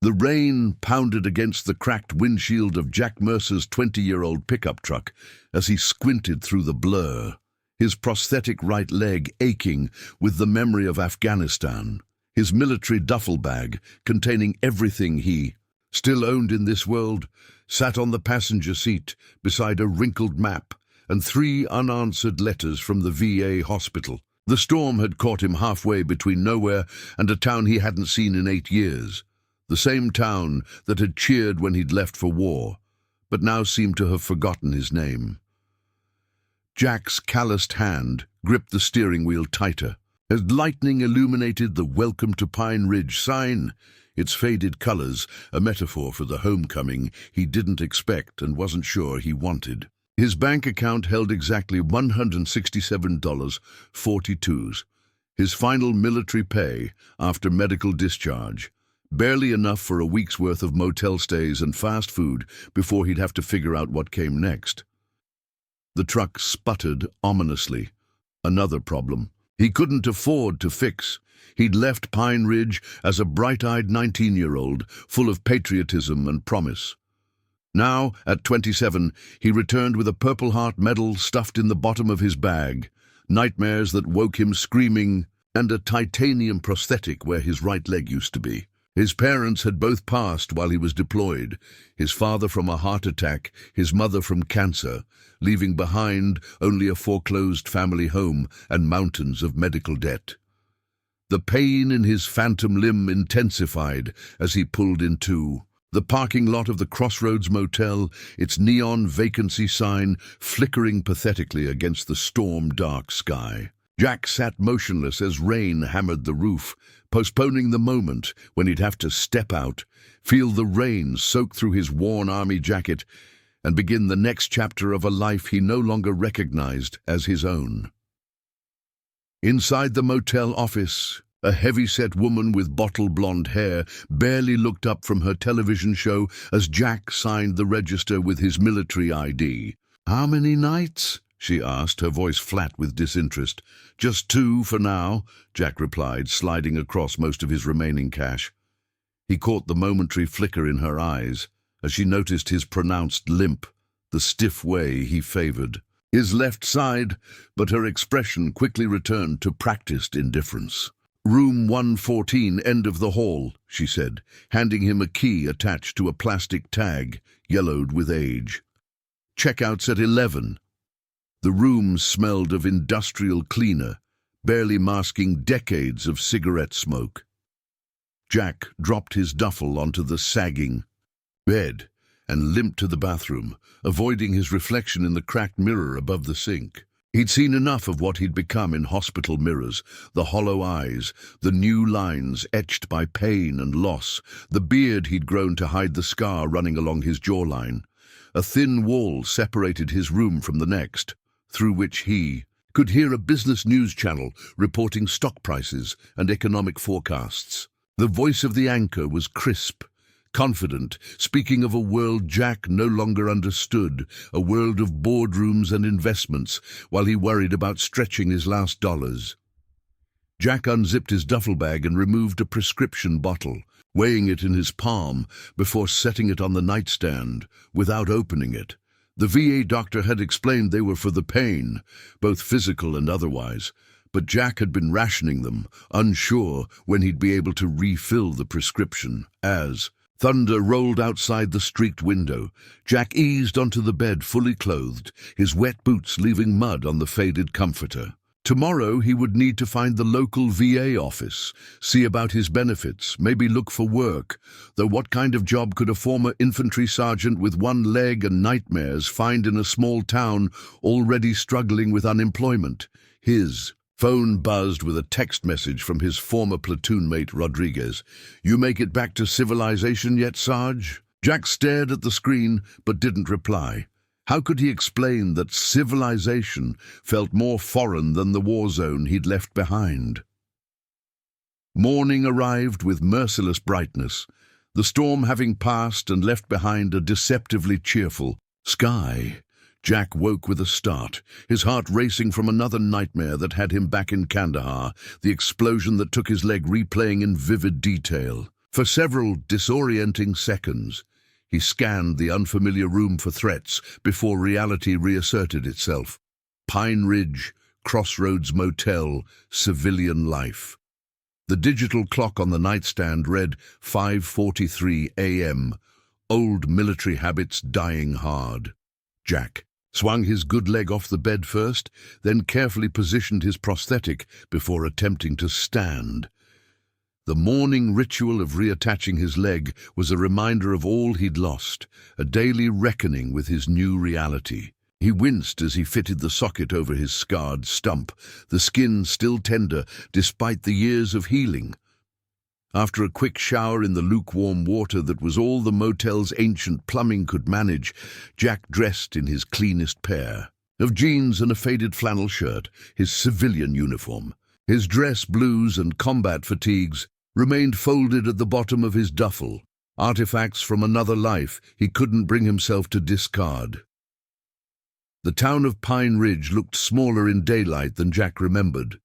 The rain pounded against the cracked windshield of Jack Mercer's 20-year-old pickup truck as he squinted through the blur, his prosthetic right leg aching with the memory of Afghanistan, his military duffel bag containing everything he still owned in this world, sat on the passenger seat beside a wrinkled map and 3 unanswered letters from the VA hospital. The storm had caught him halfway between nowhere and a town he hadn't seen in 8 years. The same town that had cheered when he'd left for war, but now seemed to have forgotten his name. Jack's calloused hand gripped the steering wheel tighter as lightning illuminated the Welcome to Pine Ridge sign, its faded colors a metaphor for the homecoming he didn't expect and wasn't sure he wanted. His bank account held exactly $167.42, his final military pay after medical discharge, barely enough for a week's worth of motel stays and fast food before he'd have to figure out what came next. The truck sputtered ominously. Another problem he couldn't afford to fix. He'd left Pine Ridge as a bright-eyed 19-year-old, full of patriotism and promise. Now, at 27, he returned with a Purple Heart medal stuffed in the bottom of his bag, nightmares that woke him screaming, and a titanium prosthetic where his right leg used to be. His parents had both passed while he was deployed, his father from a heart attack, his mother from cancer, leaving behind only a foreclosed family home and mountains of medical debt. The pain in his phantom limb intensified as he pulled into the parking lot of the Crossroads Motel, its neon vacancy sign flickering pathetically against the storm-dark sky. Jack sat motionless as rain hammered the roof, postponing the moment when he'd have to step out, feel the rain soak through his worn army jacket, and begin the next chapter of a life he no longer recognized as his own. Inside the motel office, a heavy-set woman with bottle-blonde hair barely looked up from her television show as Jack signed the register with his military ID. "How many nights?" she asked, her voice flat with disinterest. "Just 2 for now," Jack replied, sliding across most of his remaining cash. He caught the momentary flicker in her eyes as she noticed his pronounced limp, the stiff way he favored his left side, but her expression quickly returned to practiced indifference. "Room 114, end of the hall," she said, handing him a key attached to a plastic tag, yellowed with age. "Checkout's at 11. The room smelled of industrial cleaner, barely masking decades of cigarette smoke. Jack dropped his duffel onto the sagging bed and limped to the bathroom, avoiding his reflection in the cracked mirror above the sink. He'd seen enough of what he'd become in hospital mirrors, the hollow eyes, the new lines etched by pain and loss, the beard he'd grown to hide the scar running along his jawline. A thin wall separated his room from the next, through which he could hear a business news channel reporting stock prices and economic forecasts. The voice of the anchor was crisp, confident, speaking of a world Jack no longer understood, a world of boardrooms and investments, while he worried about stretching his last dollars. Jack unzipped his duffel bag and removed a prescription bottle, weighing it in his palm before setting it on the nightstand, without opening it. The VA doctor had explained they were for the pain, both physical and otherwise, but Jack had been rationing them, unsure when he'd be able to refill the prescription. As thunder rolled outside the streaked window, Jack eased onto the bed fully clothed, his wet boots leaving mud on the faded comforter. Tomorrow he would need to find the local VA office, see about his benefits, maybe look for work, though what kind of job could a former infantry sergeant with one leg and nightmares find in a small town already struggling with unemployment? His phone buzzed with a text message from his former platoon mate Rodriguez. "You make it back to civilization yet, Sarge?" Jack stared at the screen but didn't reply. How could he explain that civilization felt more foreign than the war zone he'd left behind? Morning arrived with merciless brightness, the storm having passed and left behind a deceptively cheerful sky. Jack woke with a start, his heart racing from another nightmare that had him back in Kandahar, the explosion that took his leg replaying in vivid detail. For several disorienting seconds, he scanned the unfamiliar room for threats before reality reasserted itself. Pine Ridge, Crossroads Motel, civilian life. The digital clock on the nightstand read 5:43 a.m., old military habits dying hard. Jack swung his good leg off the bed first, then carefully positioned his prosthetic before attempting to stand. The morning ritual of reattaching his leg was a reminder of all he'd lost, a daily reckoning with his new reality. He winced as he fitted the socket over his scarred stump, the skin still tender despite the years of healing. After a quick shower in the lukewarm water that was all the motel's ancient plumbing could manage, Jack dressed in his cleanest pair of jeans and a faded flannel shirt, his civilian uniform. His dress blues and combat fatigues remained folded at the bottom of his duffel, artifacts from another life he couldn't bring himself to discard. The town of Pine Ridge looked smaller in daylight than Jack remembered.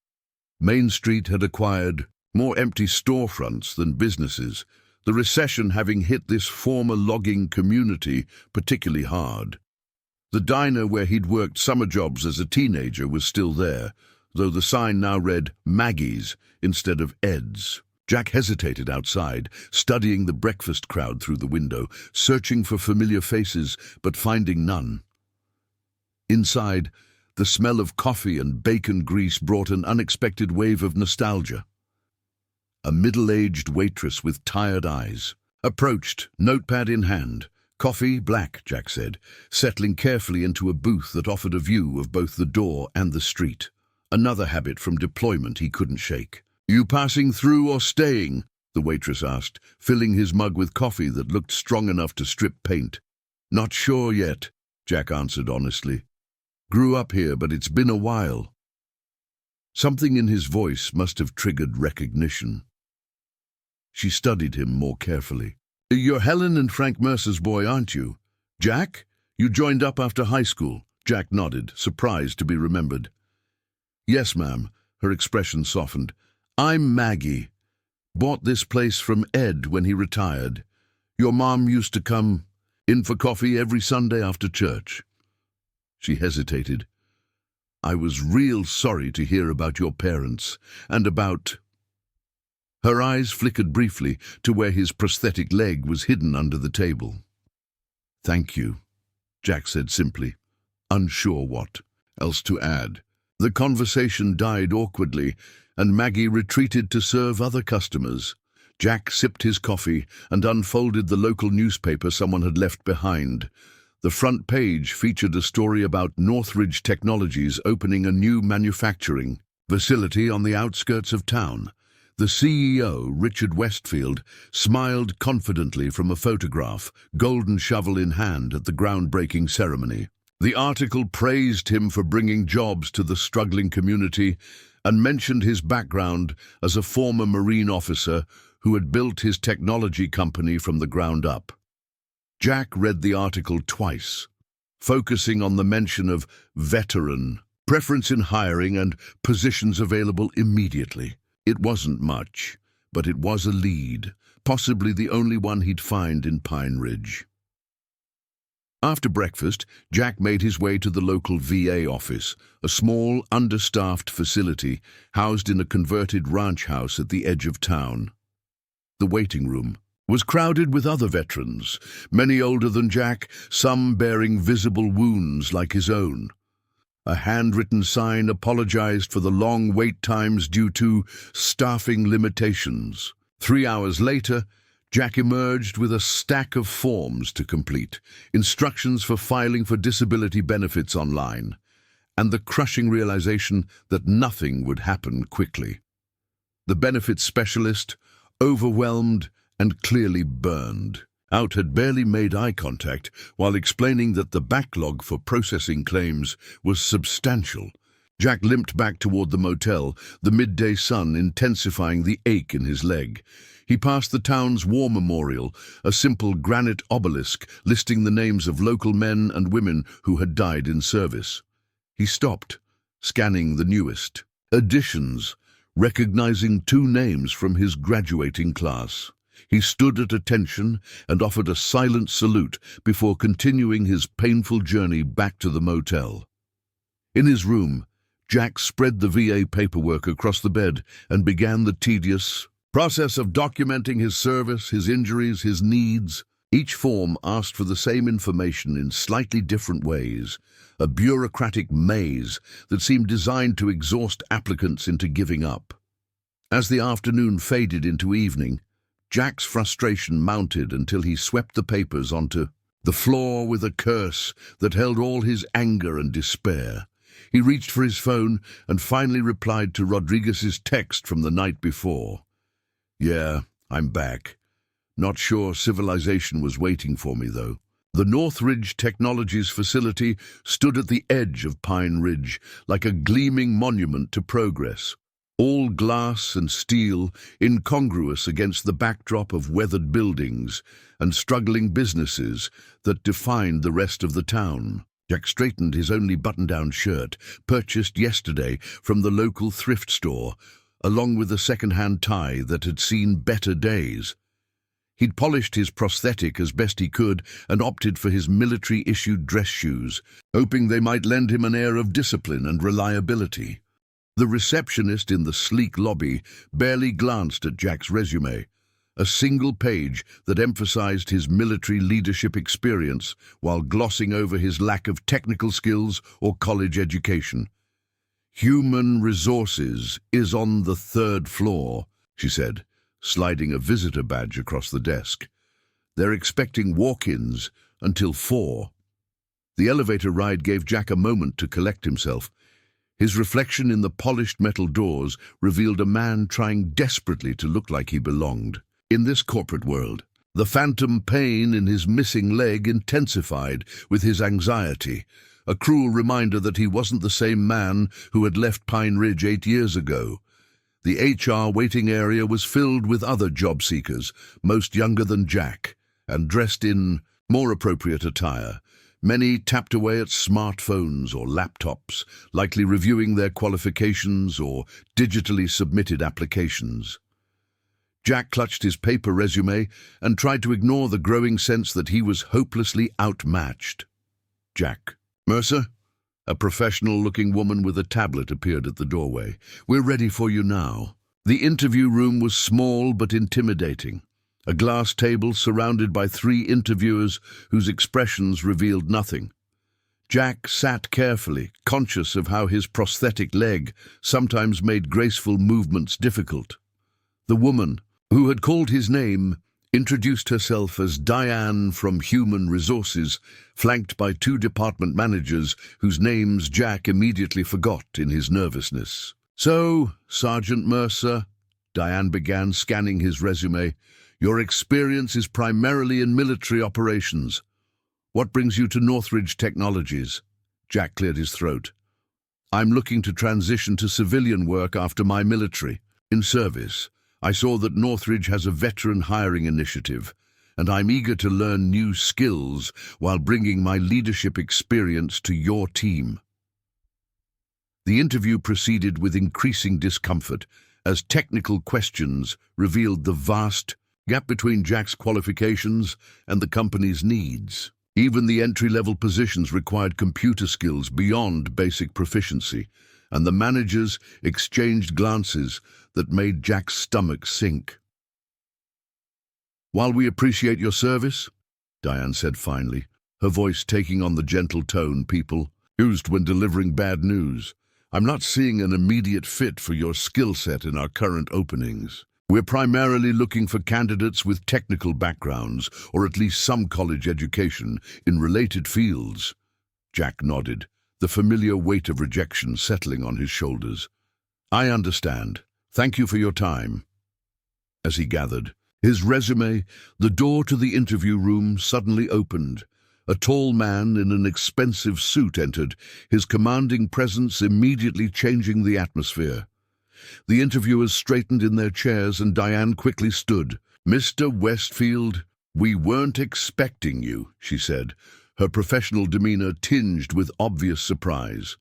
Main Street had acquired more empty storefronts than businesses, the recession having hit this former logging community particularly hard. The diner where he'd worked summer jobs as a teenager was still there, though the sign now read Maggie's instead of Ed's. Jack hesitated outside, studying the breakfast crowd through the window, searching for familiar faces, but finding none. Inside, the smell of coffee and bacon grease brought an unexpected wave of nostalgia. A middle-aged waitress with tired eyes approached, notepad in hand. "Coffee, black," Jack said, settling carefully into a booth that offered a view of both the door and the street. Another habit from deployment he couldn't shake. "You passing through or staying?" the waitress asked, filling his mug with coffee that looked strong enough to strip paint. "Not sure yet," Jack answered honestly. "Grew up here, but it's been a while." Something in his voice must have triggered recognition. She studied him more carefully. "You're Helen and Frank Mercer's boy, aren't you? Jack? You joined up after high school?" Jack nodded, surprised to be remembered. "Yes, ma'am." Her expression softened. "I'm Maggie. Bought this place from Ed when he retired. Your mom used to come in for coffee every Sunday after church." She hesitated. "I was real sorry to hear about your parents, and about—" Her eyes flickered briefly to where his prosthetic leg was hidden under the table. "Thank you," Jack said simply, unsure what else to add. The conversation died awkwardly, and Maggie retreated to serve other customers. Jack sipped his coffee and unfolded the local newspaper someone had left behind. The front page featured a story about Northridge Technologies opening a new manufacturing facility on the outskirts of town. The CEO, Richard Westfield, smiled confidently from a photograph, golden shovel in hand at the groundbreaking ceremony. The article praised him for bringing jobs to the struggling community and mentioned his background as a former Marine officer who had built his technology company from the ground up. Jack read the article twice, focusing on the mention of veteran, preference in hiring, and positions available immediately. It wasn't much, but it was a lead, possibly the only one he'd find in Pine Ridge. After breakfast, Jack made his way to the local VA office, a small, understaffed facility housed in a converted ranch house at the edge of town. The waiting room was crowded with other veterans, many older than Jack, some bearing visible wounds like his own. A handwritten sign apologized for the long wait times due to staffing limitations. 3 hours later, Jack emerged with a stack of forms to complete, instructions for filing for disability benefits online, and the crushing realization that nothing would happen quickly. The benefits specialist, overwhelmed and clearly burned out, had barely made eye contact while explaining that the backlog for processing claims was substantial. Jack limped back toward the motel, the midday sun intensifying the ache in his leg. He passed the town's war memorial, a simple granite obelisk listing the names of local men and women who had died in service. He stopped, scanning the newest additions, recognizing 2 names from his graduating class. He stood at attention and offered a silent salute before continuing his painful journey back to the motel. In his room, Jack spread the VA paperwork across the bed and began the tedious process of documenting his service, his injuries, his needs. Each form asked for the same information in slightly different ways, a bureaucratic maze that seemed designed to exhaust applicants into giving up. As the afternoon faded into evening, Jack's frustration mounted until he swept the papers onto the floor with a curse that held all his anger and despair. He reached for his phone and finally replied to Rodriguez's text from the night before. "Yeah, I'm back. Not sure civilization was waiting for me, though." The Northridge Technologies facility stood at the edge of Pine Ridge, like a gleaming monument to progress. All glass and steel, incongruous against the backdrop of weathered buildings and struggling businesses that defined the rest of the town. Jack straightened his only button-down shirt, purchased yesterday from the local thrift store, along with a second-hand tie that had seen better days. He'd polished his prosthetic as best he could and opted for his military-issued dress shoes, hoping they might lend him an air of discipline and reliability. The receptionist in the sleek lobby barely glanced at Jack's resume, a single page that emphasized his military leadership experience while glossing over his lack of technical skills or college education. "Human resources is on the 3rd floor, she said, sliding a visitor badge across the desk. "They're expecting walk-ins until 4. The elevator ride gave Jack a moment to collect himself. His reflection in the polished metal doors revealed a man trying desperately to look like he belonged. In this corporate world, the phantom pain in his missing leg intensified with his anxiety, a cruel reminder that he wasn't the same man who had left Pine Ridge 8 years ago. The HR waiting area was filled with other job seekers, most younger than Jack, and dressed in more appropriate attire. Many tapped away at smartphones or laptops, likely reviewing their qualifications or digitally submitted applications. Jack clutched his paper resume and tried to ignore the growing sense that he was hopelessly outmatched. "Jack." "Mercer?" A professional-looking woman with a tablet appeared at the doorway. "We're ready for you now." The interview room was small but intimidating. A glass table surrounded by 3 interviewers whose expressions revealed nothing. Jack sat carefully, conscious of how his prosthetic leg sometimes made graceful movements difficult. The woman, who had called his name, introduced herself as Diane from Human Resources, flanked by 2 department managers whose names Jack immediately forgot in his nervousness. "So, Sergeant Mercer," Diane began, scanning his resume, "your experience is primarily in military operations. What brings you to Northridge Technologies?" Jack cleared his throat. "I'm looking to transition to civilian work after my military. In service, I saw that Northridge has a veteran hiring initiative, and I'm eager to learn new skills while bringing my leadership experience to your team." The interview proceeded with increasing discomfort as technical questions revealed the vast gap between Jack's qualifications and the company's needs. Even the entry-level positions required computer skills beyond basic proficiency, and the managers exchanged glances that made Jack's stomach sink. "While we appreciate your service," Diane said finally, her voice taking on the gentle tone people used when delivering bad news, "I'm not seeing an immediate fit for your skill set in our current openings. We're primarily looking for candidates with technical backgrounds, or at least some college education, in related fields." Jack nodded, the familiar weight of rejection settling on his shoulders. "I understand. Thank you for your time." As he gathered his resume, the door to the interview room suddenly opened. A tall man in an expensive suit entered, his commanding presence immediately changing the atmosphere. The interviewers straightened in their chairs and Diane quickly stood. "Mr. Westfield, we weren't expecting you," she said, her professional demeanor tinged with obvious surprise.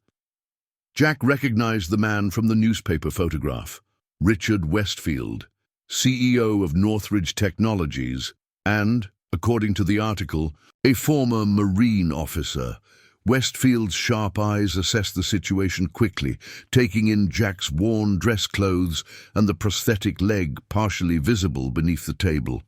Jack recognized the man from the newspaper photograph. Richard Westfield, CEO of Northridge Technologies, and, according to the article, a former Marine officer. Westfield's sharp eyes assessed the situation quickly, taking in Jack's worn dress clothes and the prosthetic leg partially visible beneath the table.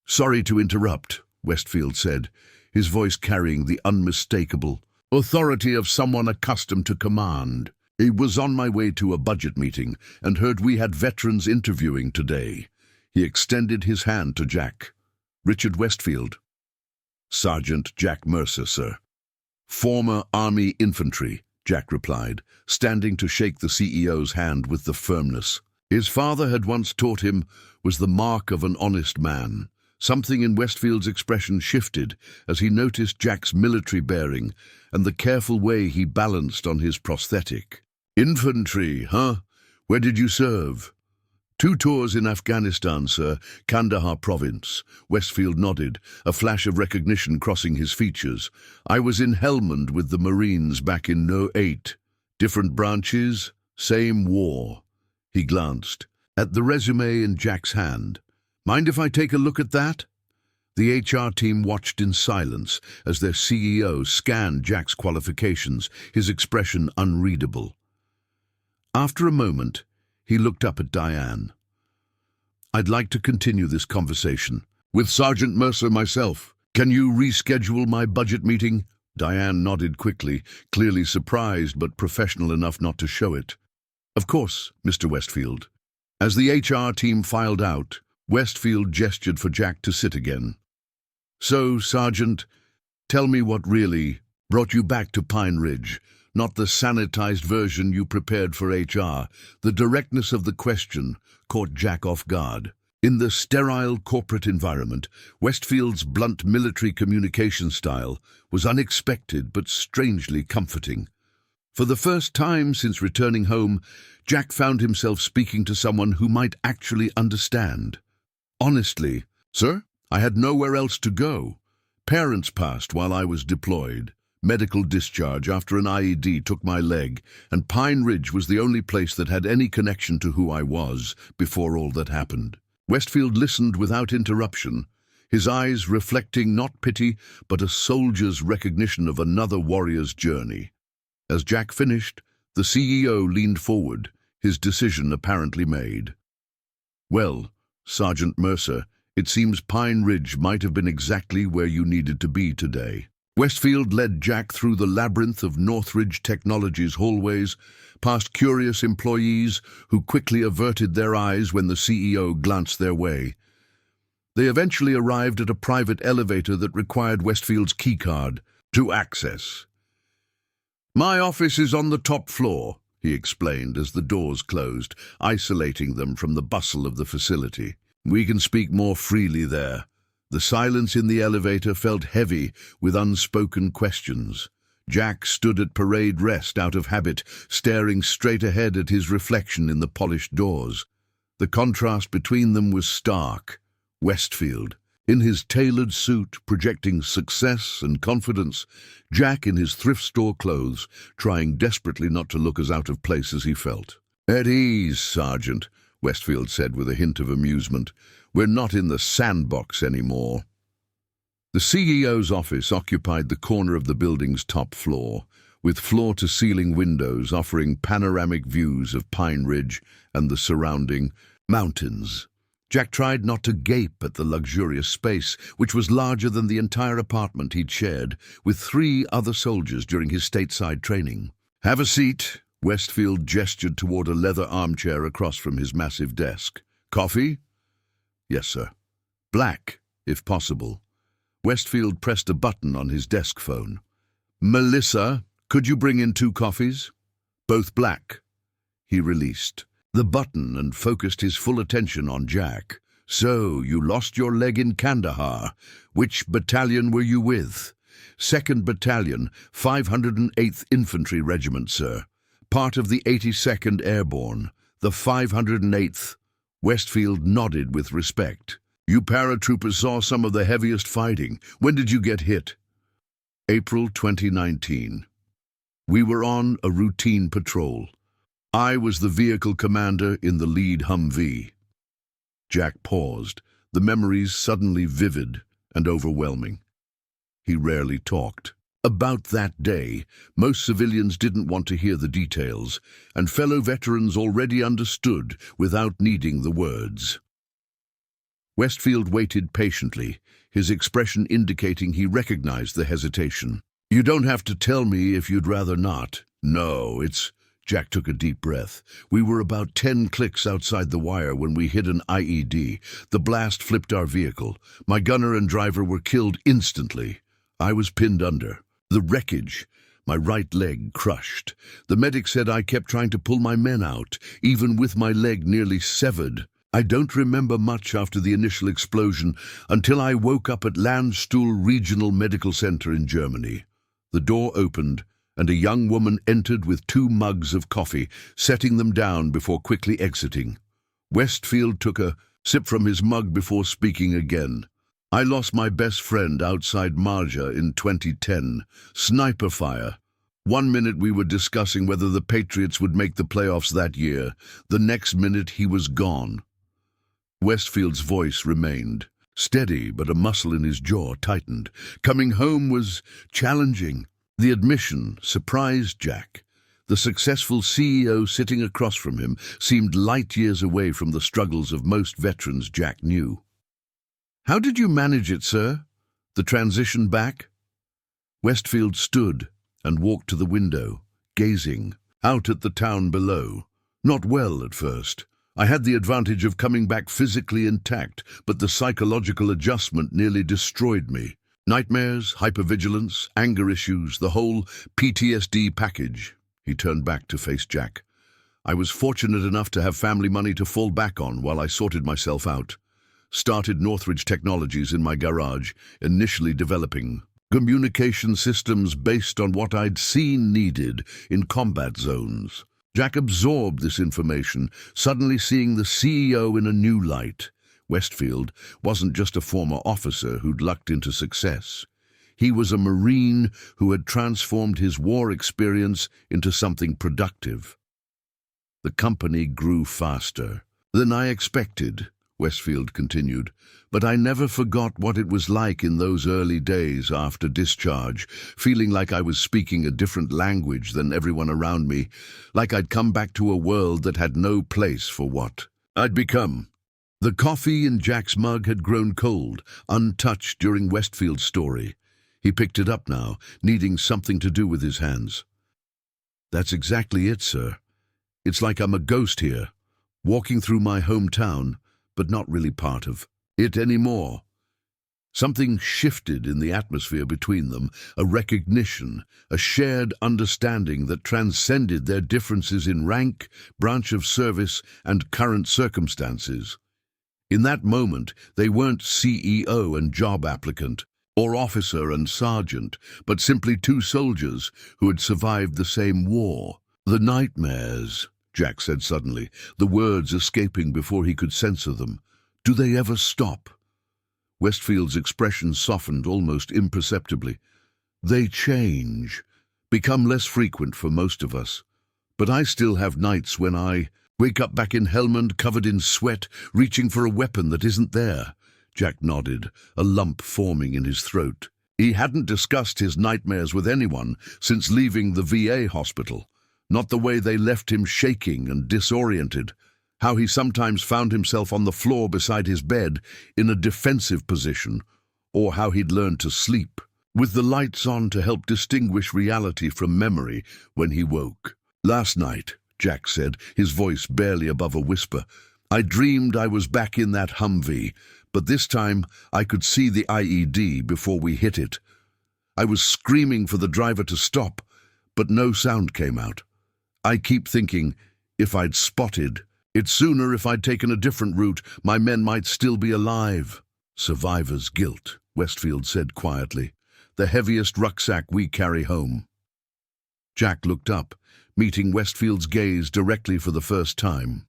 "Sorry to interrupt," Westfield said, his voice carrying the unmistakable authority of someone accustomed to command. "I was on my way to a budget meeting and heard we had veterans interviewing today." He extended his hand to Jack. "Richard Westfield." "Sergeant Jack Mercer, sir." "Former Army infantry," Jack replied, standing to shake the CEO's hand with the firmness his father had once taught him was the mark of an honest man. Something in Westfield's expression shifted as he noticed Jack's military bearing and the careful way he balanced on his prosthetic. "Infantry, huh? Where did you serve?" "2 tours in Afghanistan, sir, Kandahar province." Westfield nodded, a flash of recognition crossing his features. "I was in Helmand with the Marines back in '08. Different branches, same war." He glanced at the resume in Jack's hand. "Mind if I take a look at that?" The HR team watched in silence as their CEO scanned Jack's qualifications, his expression unreadable. After a moment, he looked up at Diane. "I'd like to continue this conversation with Sergeant Mercer myself. Can you reschedule my budget meeting?" Diane nodded quickly, clearly surprised but professional enough not to show it. "Of course, Mr. Westfield." As the HR team filed out, Westfield gestured for Jack to sit again. "So, Sergeant, tell me what really brought you back to Pine Ridge. Not the sanitized version you prepared for HR. The directness of the question caught Jack off guard. In the sterile corporate environment, Westfield's blunt military communication style was unexpected but strangely comforting. For the first time since returning home, Jack found himself speaking to someone who might actually understand. Honestly, "Sir, I had nowhere else to go. Parents passed while I was deployed. Medical discharge after an IED took my leg, and Pine Ridge was the only place that had any connection to who I was before all that happened." Westfield listened without interruption, his eyes reflecting not pity but a soldier's recognition of another warrior's journey. As Jack finished, the CEO leaned forward, his decision apparently made. "Well, Sergeant Mercer, it seems Pine Ridge might have been exactly where you needed to be today." Westfield led Jack through the labyrinth of Northridge Technologies hallways, past curious employees who quickly averted their eyes when the CEO glanced their way. They eventually arrived at a private elevator that required Westfield's keycard to access. "My office is on the top floor," he explained as the doors closed, isolating them from the bustle of the facility. "We can speak more freely there." The silence in the elevator felt heavy with unspoken questions. Jack stood at parade rest out of habit, staring straight ahead at his reflection in the polished doors. The contrast between them was stark. Westfield, in his tailored suit, projecting success and confidence. Jack in his thrift store clothes, trying desperately not to look as out of place as he felt. "At ease, Sergeant," Westfield said with a hint of amusement. "We're not in the sandbox anymore." The CEO's office occupied the corner of the building's top floor, with floor-to-ceiling windows offering panoramic views of Pine Ridge and the surrounding mountains. Jack tried not to gape at the luxurious space, which was larger than the entire apartment he'd shared with 3 other soldiers during his stateside training. "Have a seat." Westfield gestured toward a leather armchair across from his massive desk. "Coffee?" "Yes, sir." "Black, if possible." Westfield pressed a button on his desk phone. "Melissa, could you bring in 2 coffees?" "Both black." He released the button and focused his full attention on Jack. "So, you lost your leg in Kandahar. Which battalion were you with?" "2nd Battalion, 508th Infantry Regiment, sir. Part of the 82nd Airborne, the 508th. Westfield nodded with respect. "You paratroopers saw some of the heaviest fighting. When did you get hit?" "April 2019. We were on a routine patrol. I was the vehicle commander in the lead Humvee. Jack paused, the memories suddenly vivid and overwhelming. He rarely talked. About that day, most civilians didn't want to hear the details, and fellow veterans already understood without needing the words. Westfield waited patiently, his expression indicating he recognized the hesitation. "You don't have to tell me if you'd rather not." "No, it's—" Jack took a deep breath. "We were about 10 clicks outside the wire when we hit an IED. The blast flipped our vehicle. My gunner and driver were killed instantly. I was pinned under. The wreckage, my right leg crushed. The medic said I kept trying to pull my men out, even with my leg nearly severed. I don't remember much after the initial explosion until I woke up at Landstuhl Regional Medical Center in Germany. The door opened, and a young woman entered with 2 mugs of coffee, setting them down before quickly exiting. Westfield took a sip from his mug before speaking again. "I lost my best friend outside Marja in 2010. Sniper fire. One minute we were discussing whether the Patriots would make the playoffs that year. The next minute he was gone." Westfield's voice remained steady, but a muscle in his jaw tightened. Coming home was challenging. The admission surprised Jack. The successful CEO sitting across from him seemed light years away from the struggles of most veterans Jack knew. "How did you manage it, sir? The transition back?" Westfield stood and walked to the window, gazing out at the town below. "Not well at first. I had the advantage of coming back physically intact, but the psychological adjustment nearly destroyed me. Nightmares, hypervigilance, anger issues, the whole PTSD package." He turned back to face Jack. "I was fortunate enough to have family money to fall back on while I sorted myself out. Started Northridge Technologies in my garage, initially developing communication systems based on what I'd seen needed in combat zones." Jack absorbed this information, suddenly seeing the CEO in a new light. Westfield wasn't just a former officer who'd lucked into success. He was a Marine who had transformed his war experience into something productive. "The company grew faster than I expected," Westfield continued, "but I never forgot what it was like in those early days after discharge, feeling like I was speaking a different language than everyone around me, like I'd come back to a world that had no place for what I'd become." The coffee in Jack's mug had grown cold, untouched during Westfield's story. He picked it up now, needing something to do with his hands. "That's exactly it, sir. It's like I'm a ghost here, walking through my hometown, but not really part of it anymore." Something shifted in the atmosphere between them, a recognition, a shared understanding that transcended their differences in rank, branch of service, and current circumstances. In that moment, they weren't CEO and job applicant, or officer and sergeant, but simply 2 soldiers who had survived the same war. "The nightmares," Jack said suddenly, the words escaping before he could censor them. "Do they ever stop?" Westfield's expression softened almost imperceptibly. "They change, become less frequent for most of us. But I still have nights when I wake up back in Helmand, covered in sweat, reaching for a weapon that isn't there." Jack nodded, a lump forming in his throat. He hadn't discussed his nightmares with anyone since leaving the VA hospital. Not the way they left him shaking and disoriented. How he sometimes found himself on the floor beside his bed in a defensive position, or how he'd learned to sleep, with the lights on to help distinguish reality from memory when he woke. "Last night," Jack said, his voice barely above a whisper, "I dreamed I was back in that Humvee, but this time I could see the IED before we hit it. I was screaming for the driver to stop, but no sound came out. I keep thinking, if I'd spotted it sooner, if I'd taken a different route, my men might still be alive." "Survivor's guilt," Westfield said quietly. "The heaviest rucksack we carry home." Jack looked up, meeting Westfield's gaze directly for the first time.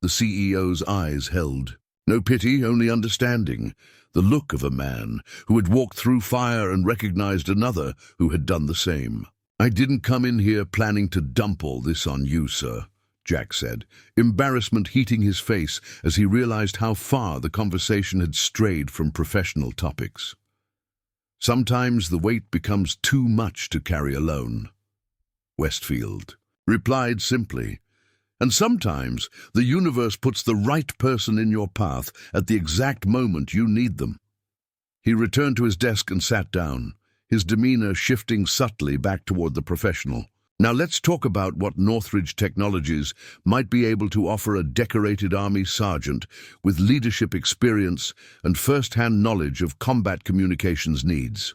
The CEO's eyes held. No pity, only understanding. The look of a man who had walked through fire and recognized another who had done the same. "I didn't come in here planning to dump all this on you, sir," Jack said, embarrassment heating his face as he realized how far the conversation had strayed from professional topics. Sometimes the weight becomes too much to carry alone, Westfield replied simply. And sometimes the universe puts the right person in your path at the exact moment you need them. He returned to his desk and sat down, his demeanor shifting subtly back toward the professional. Now let's talk about what Northridge Technologies might be able to offer a decorated Army sergeant with leadership experience and first-hand knowledge of combat communications needs.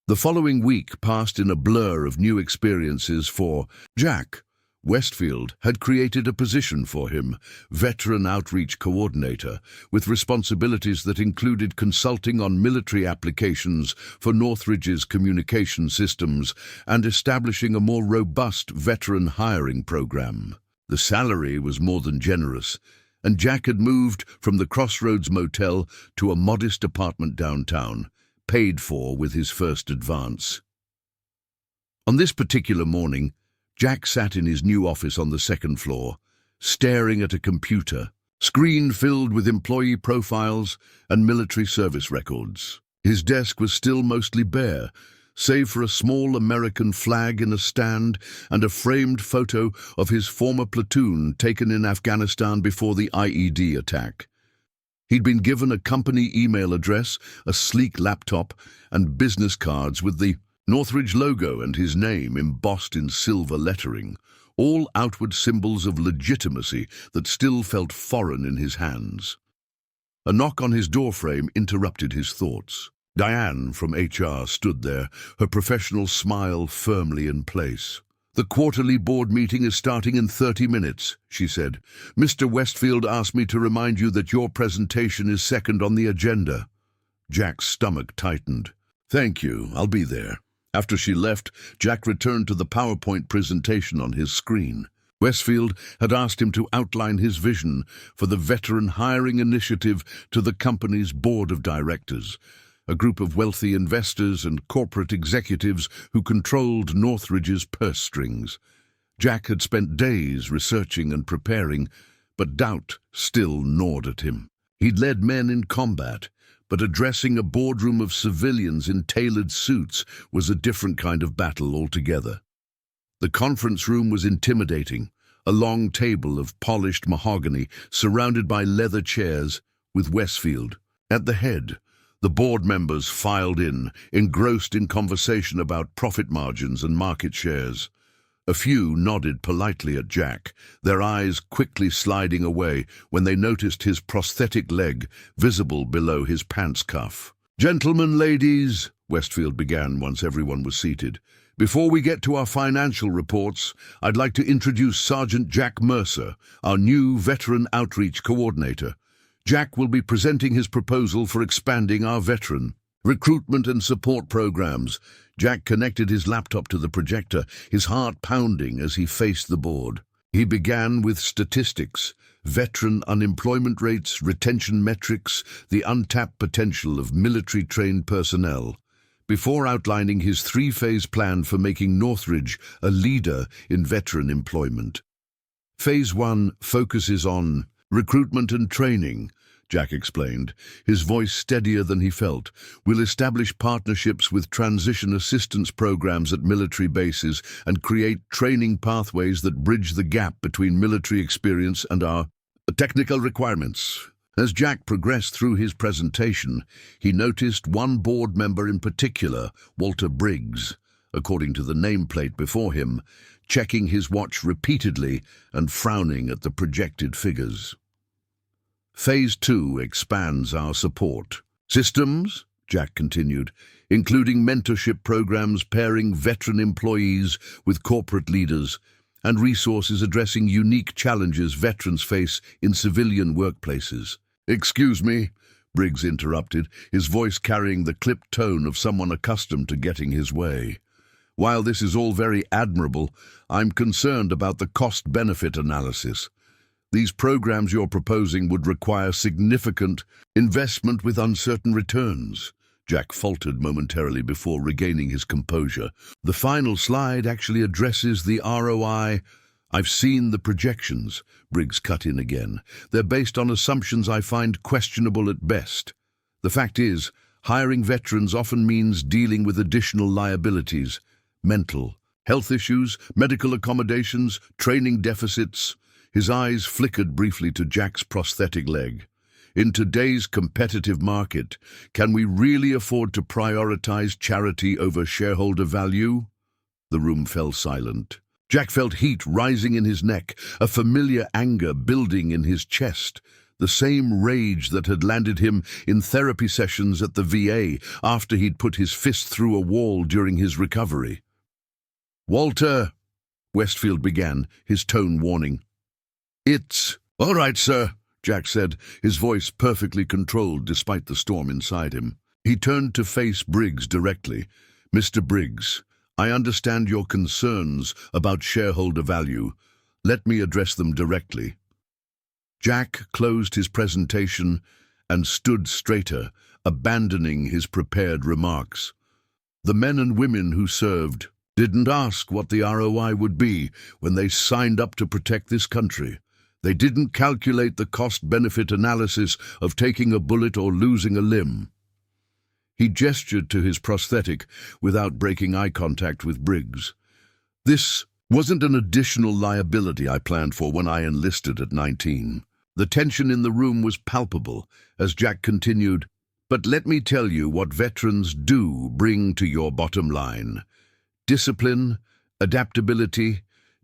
The following week passed in a blur of new experiences for Jack. Westfield had created a position for him, Veteran Outreach Coordinator, with responsibilities that included consulting on military applications for Northridge's communication systems and establishing a more robust veteran hiring program. The salary was more than generous, and Jack had moved from the Crossroads Motel to a modest apartment downtown, paid for with his first advance. On this particular morning, Jack sat in his new office on the second floor, staring at a computer, screen filled with employee profiles and military service records. His desk was still mostly bare, save for a small American flag in a stand and a framed photo of his former platoon taken in Afghanistan before the IED attack. He'd been given a company email address, a sleek laptop, and business cards with the Northridge logo and his name embossed in silver lettering, all outward symbols of legitimacy that still felt foreign in his hands. A knock on his doorframe interrupted his thoughts. Diane from HR stood there, her professional smile firmly in place. "The quarterly board meeting is starting in 30 minutes, she said. "Mr. Westfield asked me to remind you that your presentation is second on the agenda." Jack's stomach tightened. "Thank you, I'll be there." After she left, Jack returned to the PowerPoint presentation on his screen. Westfield had asked him to outline his vision for the veteran hiring initiative to the company's board of directors, a group of wealthy investors and corporate executives who controlled Northridge's purse strings. Jack had spent days researching and preparing, but doubt still gnawed at him. He'd led men in combat, but addressing a boardroom of civilians in tailored suits was a different kind of battle altogether. The conference room was intimidating, a long table of polished mahogany surrounded by leather chairs with Westfield at the head. The board members filed in, engrossed in conversation about profit margins and market shares. A few nodded politely at Jack, their eyes quickly sliding away when they noticed his prosthetic leg visible below his pants cuff. "Gentlemen, ladies," Westfield began once everyone was seated, "before we get to our financial reports, I'd like to introduce Sergeant Jack Mercer, our new Veteran Outreach Coordinator. Jack will be presenting his proposal for expanding our veteran recruitment and support programs." Jack connected his laptop to the projector, his heart pounding as he faced the board. He began with statistics, veteran unemployment rates, retention metrics, the untapped potential of military-trained personnel, before outlining his three-phase plan for making Northridge a leader in veteran employment. Phase 1 focuses on recruitment and training, Jack explained, his voice steadier than he felt. "We'll establish partnerships with transition assistance programs at military bases and create training pathways that bridge the gap between military experience and our technical requirements." As Jack progressed through his presentation, he noticed one board member in particular, Walter Briggs, according to the nameplate before him, checking his watch repeatedly and frowning at the projected figures. "Phase 2 expands our support systems," Jack continued, "including mentorship programs pairing veteran employees with corporate leaders and resources addressing unique challenges veterans face in civilian workplaces." "Excuse me," Briggs interrupted, his voice carrying the clipped tone of someone accustomed to getting his way. "While this is all very admirable, I'm concerned about the cost-benefit analysis. These programs you're proposing would require significant investment with uncertain returns." Jack faltered momentarily before regaining his composure. "The final slide actually addresses the ROI. I've seen the projections, Briggs cut in again. They're based on assumptions I find questionable at best. The fact is, hiring veterans often means dealing with additional liabilities, mental, health issues, medical accommodations, training deficits. His eyes flickered briefly to Jack's prosthetic leg. In today's competitive market, can we really afford to prioritize charity over shareholder value? The room fell silent. Jack felt heat rising in his neck, a familiar anger building in his chest, the same rage that had landed him in therapy sessions at the VA after he'd put his fist through a wall during his recovery. "Walter," Westfield began, his tone warning. "It's all right, sir," Jack said, his voice perfectly controlled despite the storm inside him. He turned to face Briggs directly. "Mr. Briggs, I understand your concerns about shareholder value. Let me address them directly." Jack closed his presentation and stood straighter, abandoning his prepared remarks. The men and women who served didn't ask what the ROI would be when they signed up to protect this country. They didn't calculate the cost-benefit analysis of taking a bullet or losing a limb. He gestured to his prosthetic without breaking eye contact with Briggs. "This wasn't an additional liability I planned for when I enlisted at 19. The tension in the room was palpable as Jack continued, "But let me tell you what veterans do bring to your bottom line. Discipline, adaptability,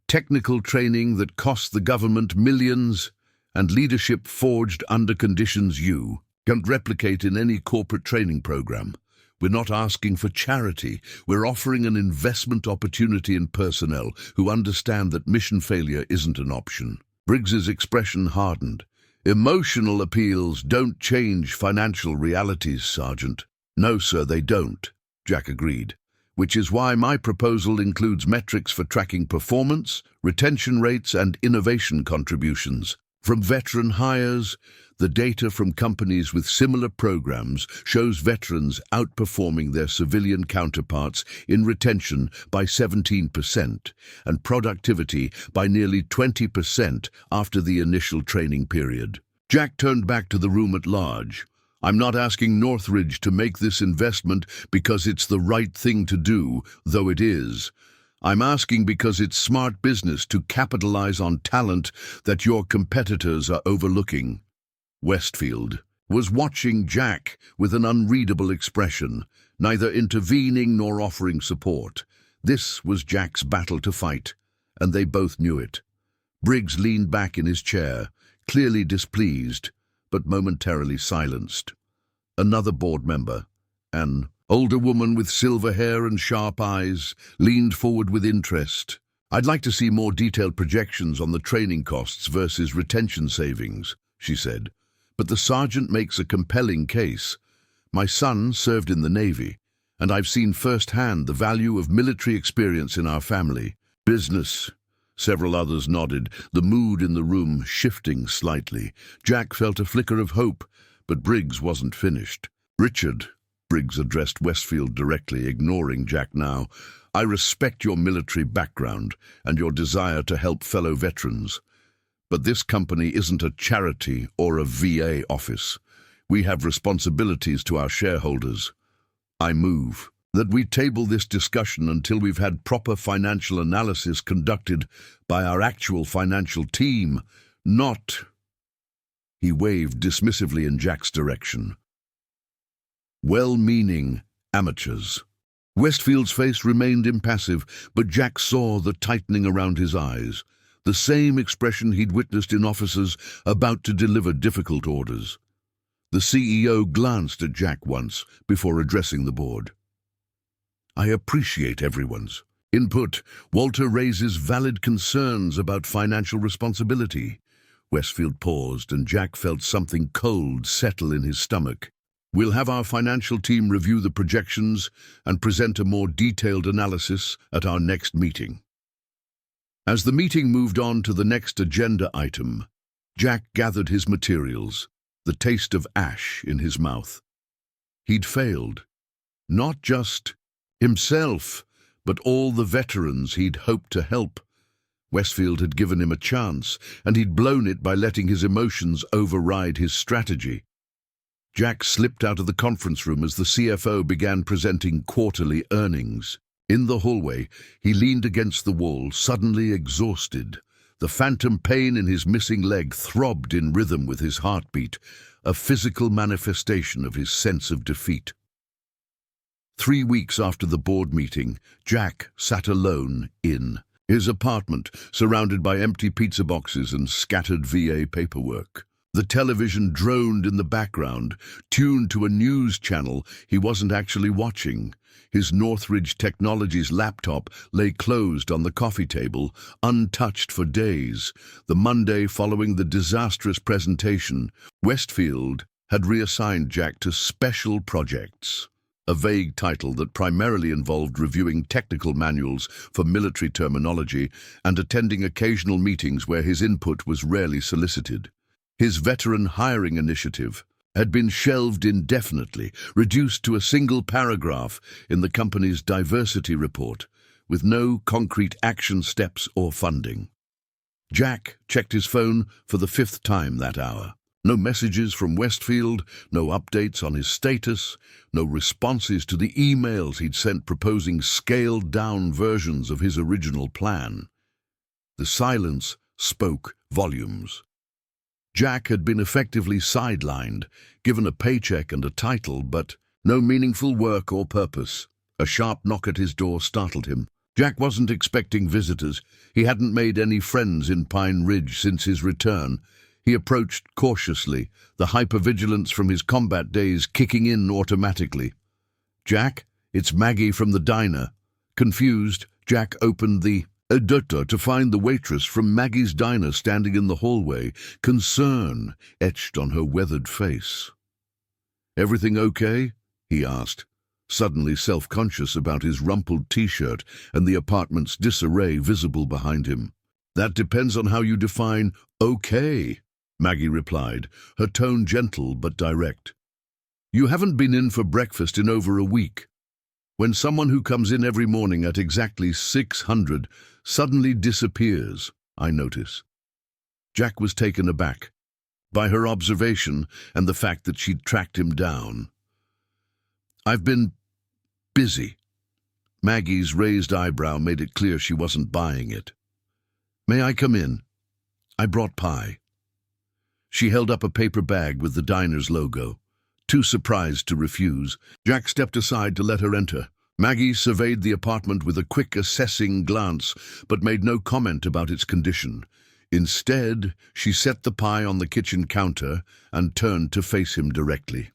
technical training that costs the government millions, and leadership forged under conditions you can't replicate in any corporate training program. We're not asking for charity. We're offering an investment opportunity in personnel who understand that mission failure isn't an option." Briggs's expression hardened. "Emotional appeals don't change financial realities, Sergeant." "No, sir, they don't," Jack agreed. "Which is why my proposal includes metrics for tracking performance, retention rates, and innovation contributions. From veteran hires, the data from companies with similar programs shows veterans outperforming their civilian counterparts in retention by 17% and productivity by nearly 20% after the initial training period." Jack turned back to the room at large. "I'm not asking Northridge to make this investment because it's the right thing to do, though it is. I'm asking because it's smart business to capitalize on talent that your competitors are overlooking." Westfield was watching Jack with an unreadable expression, neither intervening nor offering support. This was Jack's battle to fight, and they both knew it. Briggs leaned back in his chair, clearly displeased, but momentarily silenced. Another board member, an older woman with silver hair and sharp eyes, leaned forward with interest. "I'd like to see more detailed projections on the training costs versus retention savings," she said. "But the sergeant makes a compelling case. My son served in the Navy, and I've seen firsthand the value of military experience in our family." "Business." Several others nodded, the mood in the room shifting slightly. Jack felt a flicker of hope, but Briggs wasn't finished. "Richard," Briggs addressed Westfield directly, ignoring Jack now, "I respect your military background and your desire to help fellow veterans. But this company isn't a charity or a VA office. We have responsibilities to our shareholders. I move that we table this discussion until we've had proper financial analysis conducted by our actual financial team, not—" He waved dismissively in Jack's direction. "Well-meaning amateurs." Westfield's face remained impassive, but Jack saw the tightening around his eyes, the same expression he'd witnessed in officers about to deliver difficult orders. The CEO glanced at Jack once before addressing the board. "I appreciate everyone's input. Walter raises valid concerns about financial responsibility." Westfield paused, and Jack felt something cold settle in his stomach. "We'll have our financial team review the projections and present a more detailed analysis at our next meeting." As the meeting moved on to the next agenda item, Jack gathered his materials, the taste of ash in his mouth. He'd failed. Not just himself, but all the veterans he'd hoped to help. Westfield had given him a chance, and he'd blown it by letting his emotions override his strategy. Jack slipped out of the conference room as the CFO began presenting quarterly earnings. In the hallway, he leaned against the wall, suddenly exhausted. The phantom pain in his missing leg throbbed in rhythm with his heartbeat, a physical manifestation of his sense of defeat. 3 weeks after the board meeting, Jack sat alone in his apartment, surrounded by empty pizza boxes and scattered VA paperwork. The television droned in the background, tuned to a news channel he wasn't actually watching. His Northridge Technologies laptop lay closed on the coffee table, untouched for days. The Monday following the disastrous presentation, Westfield had reassigned Jack to Special Projects, a vague title that primarily involved reviewing technical manuals for military terminology and attending occasional meetings where his input was rarely solicited. His veteran hiring initiative had been shelved indefinitely, reduced to a single paragraph in the company's diversity report, with no concrete action steps or funding. Jack checked his phone for the 5th time that hour. No messages from Westfield, no updates on his status, no responses to the emails he'd sent proposing scaled-down versions of his original plan. The silence spoke volumes. Jack had been effectively sidelined, given a paycheck and a title, but no meaningful work or purpose. A sharp knock at his door startled him. Jack wasn't expecting visitors. He hadn't made any friends in Pine Ridge since his return. He approached cautiously, the hypervigilance from his combat days kicking in automatically. "Jack, it's Maggie from the diner." Confused, Jack opened the door to find the waitress from Maggie's diner standing in the hallway, concern etched on her weathered face. "Everything okay?" he asked, suddenly self-conscious about his rumpled t-shirt and the apartment's disarray visible behind him. "That depends on how you define okay," Maggie replied, her tone gentle but direct. "You haven't been in for breakfast in over a week. When someone who comes in every morning at exactly 600 suddenly disappears, I notice." Jack was taken aback by her observation and the fact that she'd tracked him down. "I've been busy." Maggie's raised eyebrow made it clear she wasn't buying it. "May I come in? I brought pie." She held up a paper bag with the diner's logo. Too surprised to refuse, Jack stepped aside to let her enter. Maggie surveyed the apartment with a quick, assessing glance, but made no comment about its condition. Instead, she set the pie on the kitchen counter and turned to face him directly.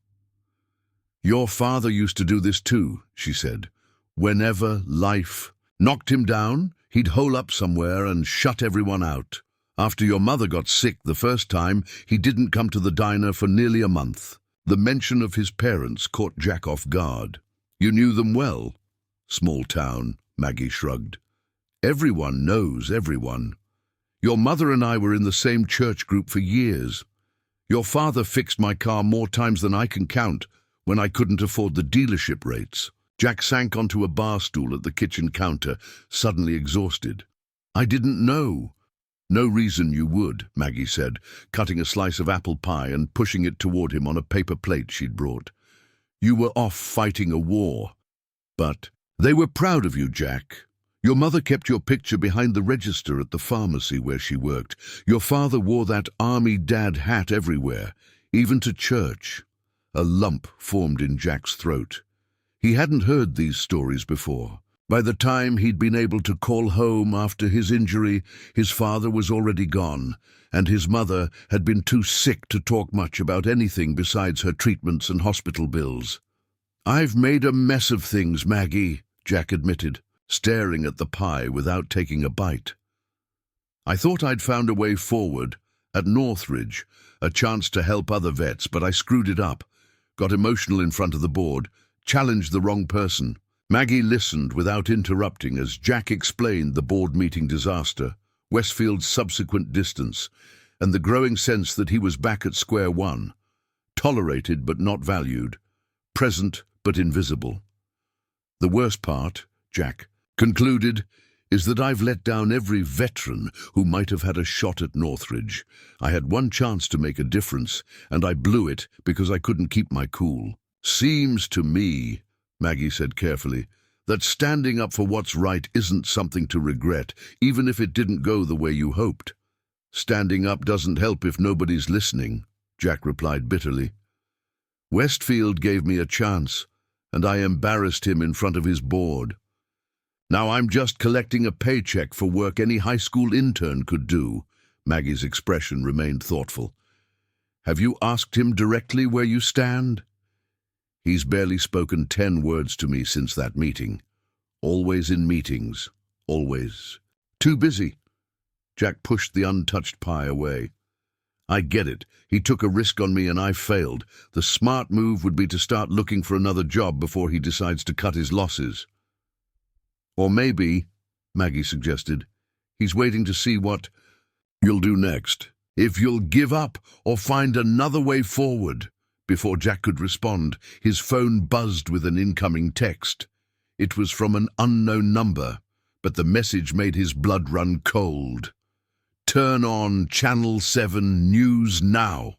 "Your father used to do this too," she said. "Whenever life knocked him down, he'd hole up somewhere and shut everyone out. After your mother got sick the first time, he didn't come to the diner for nearly a month." The mention of his parents caught Jack off guard. "You knew them well?" "Small town," Maggie shrugged. "Everyone knows everyone. Your mother and I were in the same church group for years. Your father fixed my car more times than I can count when I couldn't afford the dealership rates." Jack sank onto a bar stool at the kitchen counter, suddenly exhausted. "I didn't know." "No reason you would," Maggie said, cutting a slice of apple pie and pushing it toward him on a paper plate she'd brought. "You were off fighting a war. But they were proud of you, Jack. Your mother kept your picture behind the register at the pharmacy where she worked. Your father wore that army dad hat everywhere, even to church." A lump formed in Jack's throat. He hadn't heard these stories before. By the time he'd been able to call home after his injury, his father was already gone, and his mother had been too sick to talk much about anything besides her treatments and hospital bills. "I've made a mess of things, Maggie," Jack admitted, staring at the pie without taking a bite. "I thought I'd found a way forward at Northridge, a chance to help other vets, but I screwed it up, got emotional in front of the board, challenged the wrong person." Maggie listened without interrupting as Jack explained the board meeting disaster, Westfield's subsequent distance, and the growing sense that he was back at square one, tolerated but not valued, present but invisible. "The worst part," Jack concluded, is that I've let down every veteran who might have had a shot at Northridge. I had one chance to make a difference, and I blew it because I couldn't keep my cool. Seems to me, Maggie said carefully, that standing up for what's right isn't something to regret, even if it didn't go the way you hoped. Standing up doesn't help if nobody's listening, Jack replied bitterly. Westfield gave me a chance, and I embarrassed him in front of his board. Now I'm just collecting a paycheck for work any high school intern could do. Maggie's expression remained thoughtful. Have you asked him directly where you stand? He's barely spoken 10 words to me since that meeting. Always in meetings. Always. Too busy. Jack pushed the untouched pie away. I get it. He took a risk on me and I failed. The smart move would be to start looking for another job before he decides to cut his losses. Or maybe, Maggie suggested, he's waiting to see what you'll do next. If you'll give up or find another way forward. Before Jack could respond, his phone buzzed with an incoming text. It was from an unknown number, but the message made his blood run cold. Turn on Channel 7 News now.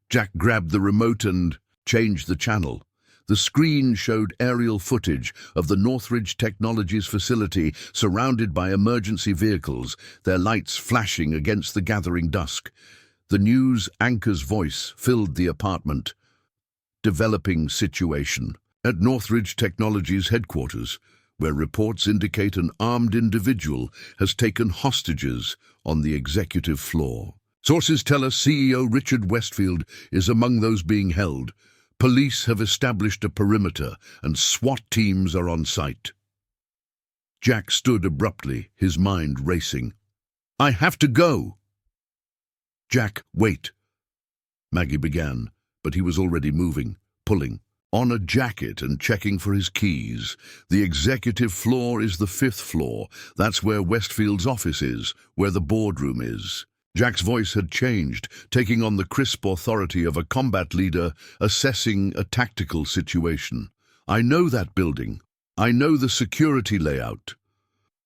Jack grabbed the remote and changed the channel. The screen showed aerial footage of the Northridge Technologies facility surrounded by emergency vehicles, their lights flashing against the gathering dusk. The news anchor's voice filled the apartment. Developing situation. At Northridge Technologies headquarters, where reports indicate an armed individual has taken hostages on the executive floor. Sources tell us CEO Richard Westfield is among those being held. Police have established a perimeter and SWAT teams are on site. Jack stood abruptly, his mind racing. I have to go. Jack, wait. Maggie began, but he was already moving, pulling on a jacket and checking for his keys. The executive floor is the 5th floor. That's where Westfield's office is, where the boardroom is. Jack's voice had changed, taking on the crisp authority of a combat leader assessing a tactical situation. I know that building. I know the security layout.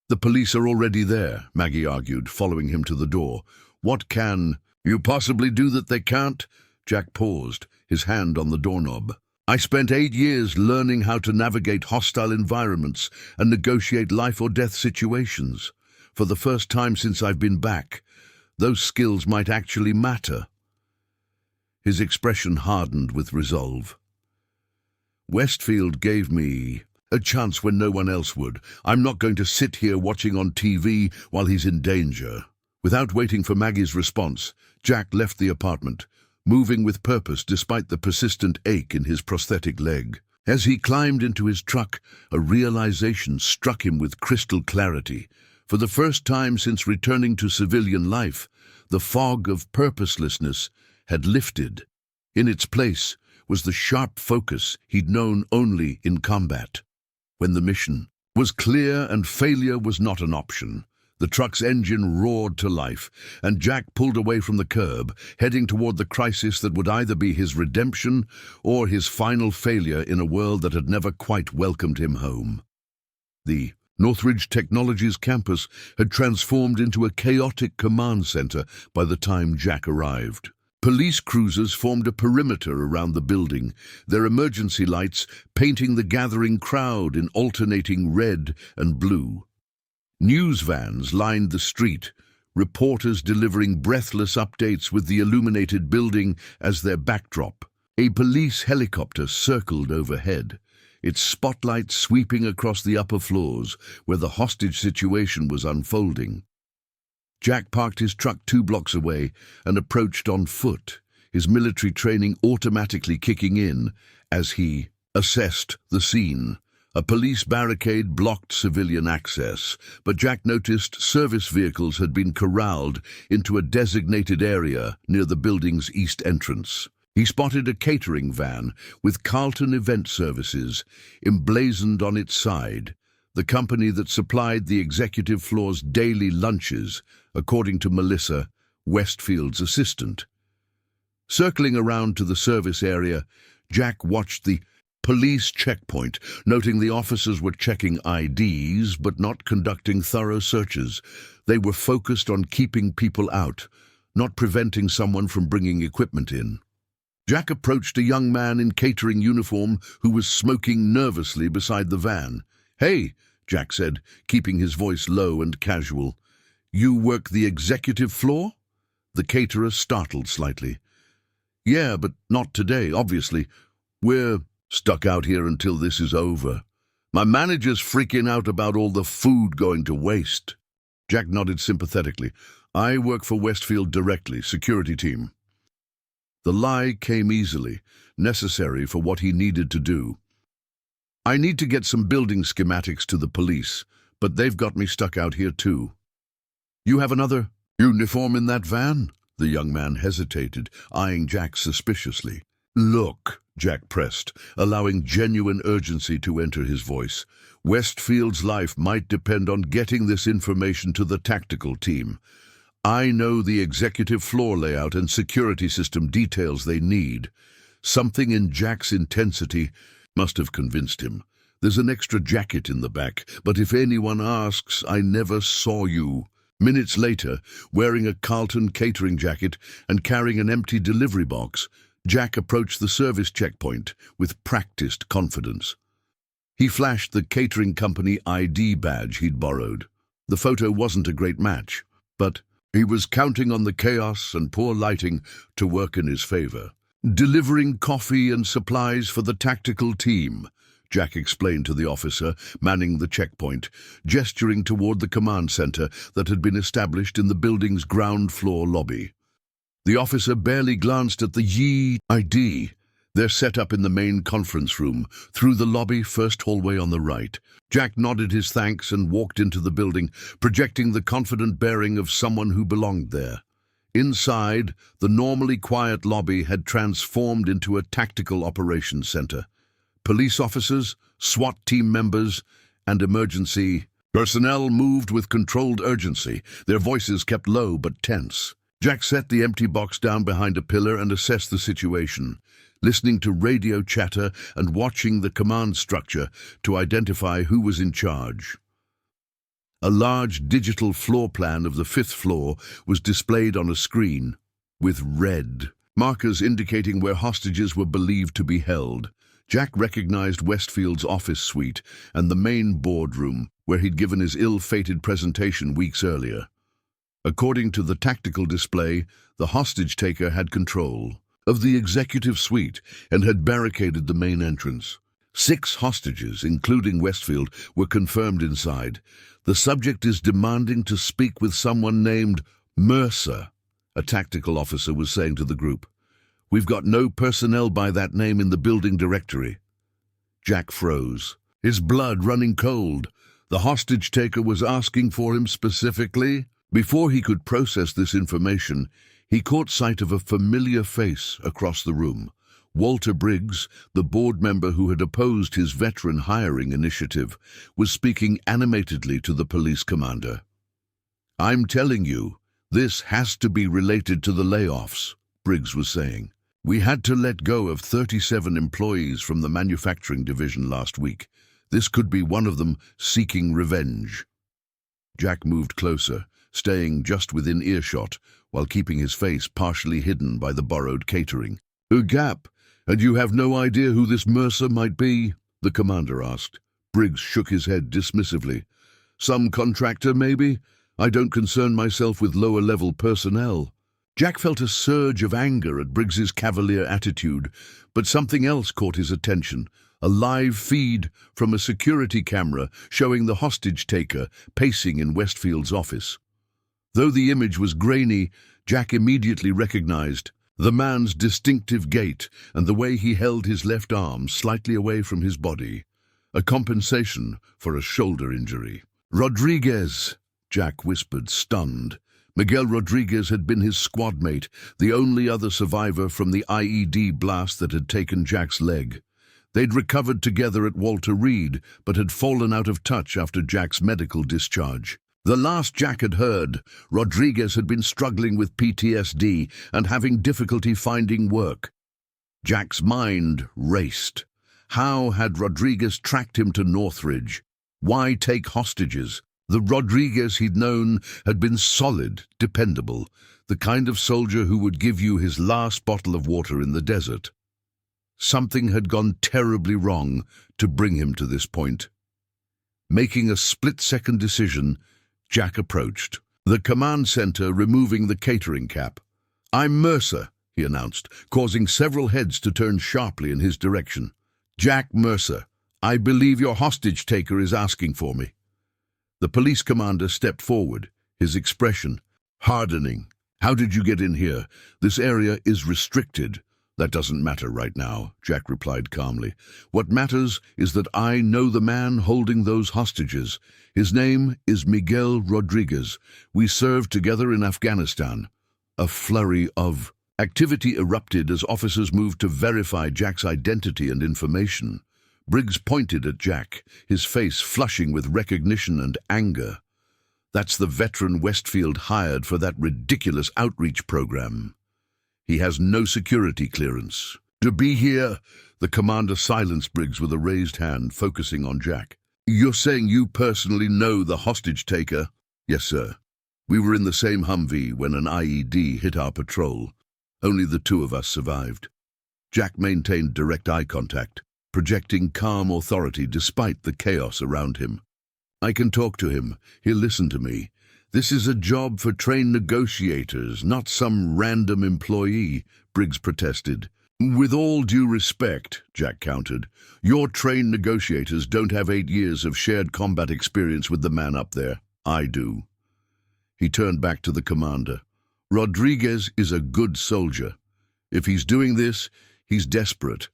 The police are already there, Maggie argued, following him to the door. What can you possibly do that they can't? Jack paused, his hand on the doorknob. I spent 8 years learning how to navigate hostile environments and negotiate life-or-death situations. For the first time since I've been back, those skills might actually matter. His expression hardened with resolve. Westfield gave me a chance when no one else would. I'm not going to sit here watching on TV while he's in danger. Without waiting for Maggie's response, Jack left the apartment, moving with purpose despite the persistent ache in his prosthetic leg. As he climbed into his truck, a realization struck him with crystal clarity. For the first time since returning to civilian life, the fog of purposelessness had lifted. In its place was the sharp focus he'd known only in combat. When the mission was clear and failure was not an option, the truck's engine roared to life, and Jack pulled away from the curb, heading toward the crisis that would either be his redemption or his final failure in a world that had never quite welcomed him home. The Northridge Technologies campus had transformed into a chaotic command center by the time Jack arrived. Police cruisers formed a perimeter around the building, their emergency lights painting the gathering crowd in alternating red and blue. News vans lined the street, reporters delivering breathless updates with the illuminated building as their backdrop. A police helicopter circled overhead, its spotlight sweeping across the upper floors where the hostage situation was unfolding. Jack parked his truck 2 blocks away and approached on foot, his military training automatically kicking in as he assessed the scene. A police barricade blocked civilian access, but Jack noticed service vehicles had been corralled into a designated area near the building's east entrance. He spotted a catering van with Carlton Event Services emblazoned on its side, the company that supplied the executive floor's daily lunches, according to Melissa, Westfield's assistant. Circling around to the service area, Jack watched the police checkpoint, noting the officers were checking IDs but not conducting thorough searches. They were focused on keeping people out, not preventing someone from bringing equipment in. Jack approached a young man in catering uniform who was smoking nervously beside the van. "Hey," Jack said, keeping his voice low and casual. "You work the executive floor?" The caterer startled slightly. "Yeah, but not today, obviously. We're stuck out here until this is over. My manager's freaking out about all the food going to waste." Jack nodded sympathetically. "I work for Westfield directly, security team." The lie came easily, necessary for what he needed to do. "I need to get some building schematics to the police, but they've got me stuck out here too." "You have another uniform in that van?" The young man hesitated, eyeing Jack suspiciously. "Look," Jack pressed, allowing genuine urgency to enter his voice. "Westfield's life might depend on getting this information to the tactical team. I know the executive floor layout and security system details they need." Something in Jack's intensity must have convinced him. "There's an extra jacket in the back, but if anyone asks, I never saw you." Minutes later, wearing a Carlton catering jacket and carrying an empty delivery box, Jack approached the service checkpoint with practiced confidence. He flashed the catering company ID badge he'd borrowed. The photo wasn't a great match, but he was counting on the chaos and poor lighting to work in his favor. "Delivering coffee and supplies for the tactical team," Jack explained to the officer manning the checkpoint, gesturing toward the command center that had been established in the building's ground floor lobby. The officer barely glanced at the ID. They're set up in the main conference room, through the lobby, first hallway on the right. Jack nodded his thanks and walked into the building, projecting the confident bearing of someone who belonged there. Inside, the normally quiet lobby had transformed into a tactical operations center. Police officers, SWAT team members, and emergency personnel moved with controlled urgency, their voices kept low but tense. Jack set the empty box down behind a pillar and assessed the situation, listening to radio chatter and watching the command structure to identify who was in charge. A large digital floor plan of the 5th floor was displayed on a screen, with red markers indicating where hostages were believed to be held. Jack recognized Westfield's office suite and the main boardroom, where he'd given his ill-fated presentation weeks earlier. According to the tactical display, the hostage-taker had control of the executive suite and had barricaded the main entrance. 6 hostages, including Westfield, were confirmed inside. "The subject is demanding to speak with someone named Mercer," a tactical officer was saying to the group. "We've got no personnel by that name in the building directory." Jack froze, his blood running cold. The hostage-taker was asking for him specifically? Before he could process this information, he caught sight of a familiar face across the room. Walter Briggs, the board member who had opposed his veteran hiring initiative, was speaking animatedly to the police commander. "I'm telling you, this has to be related to the layoffs," Briggs was saying. "We had to let go of 37 employees from the manufacturing division last week. This could be one of them seeking revenge." Jack moved closer, staying just within earshot, while keeping his face partially hidden by the borrowed catering. "A gap, and you have no idea who this Mercer might be?" the commander asked. Briggs shook his head dismissively. "Some contractor, maybe? I don't concern myself with lower-level personnel." Jack felt a surge of anger at Briggs's cavalier attitude, but something else caught his attention. A live feed from a security camera showing the hostage-taker pacing in Westfield's office. Though the image was grainy, Jack immediately recognized the man's distinctive gait and the way he held his left arm slightly away from his body, a compensation for a shoulder injury. "Rodriguez," Jack whispered, stunned. Miguel Rodriguez had been his squad mate, the only other survivor from the IED blast that had taken Jack's leg. They'd recovered together at Walter Reed, but had fallen out of touch after Jack's medical discharge. The last Jack had heard, Rodriguez had been struggling with PTSD and having difficulty finding work. Jack's mind raced. How had Rodriguez tracked him to Northridge? Why take hostages? The Rodriguez he'd known had been solid, dependable, the kind of soldier who would give you his last bottle of water in the desert. Something had gone terribly wrong to bring him to this point. Making a split-second decision, Jack approached the command center, removing the catering cap. "I'm Mercer," he announced, causing several heads to turn sharply in his direction. "Jack Mercer, I believe your hostage-taker is asking for me." The police commander stepped forward, his expression hardening. "How did you get in here? This area is restricted." "That doesn't matter right now," Jack replied calmly. "What matters is that I know the man holding those hostages. His name is Miguel Rodriguez. We served together in Afghanistan." A flurry of activity erupted as officers moved to verify Jack's identity and information. Briggs pointed at Jack, his face flushing with recognition and anger. "That's the veteran Westfield hired for that ridiculous outreach program. He has no security clearance. To be here." The commander silenced Briggs with a raised hand, focusing on Jack. "You're saying you personally know the hostage-taker?" "Yes, sir. We were in the same Humvee when an IED hit our patrol. Only the two of us survived." Jack maintained direct eye contact, projecting calm authority despite the chaos around him. "I can talk to him. He'll listen to me. This is a job for trained negotiators, not some random employee," Briggs protested. "With all due respect," Jack countered, "your trained negotiators don't have 8 years of shared combat experience with the man up there. I do." He turned back to the commander. "Rodriguez is a good soldier. If he's doing this, he's desperate.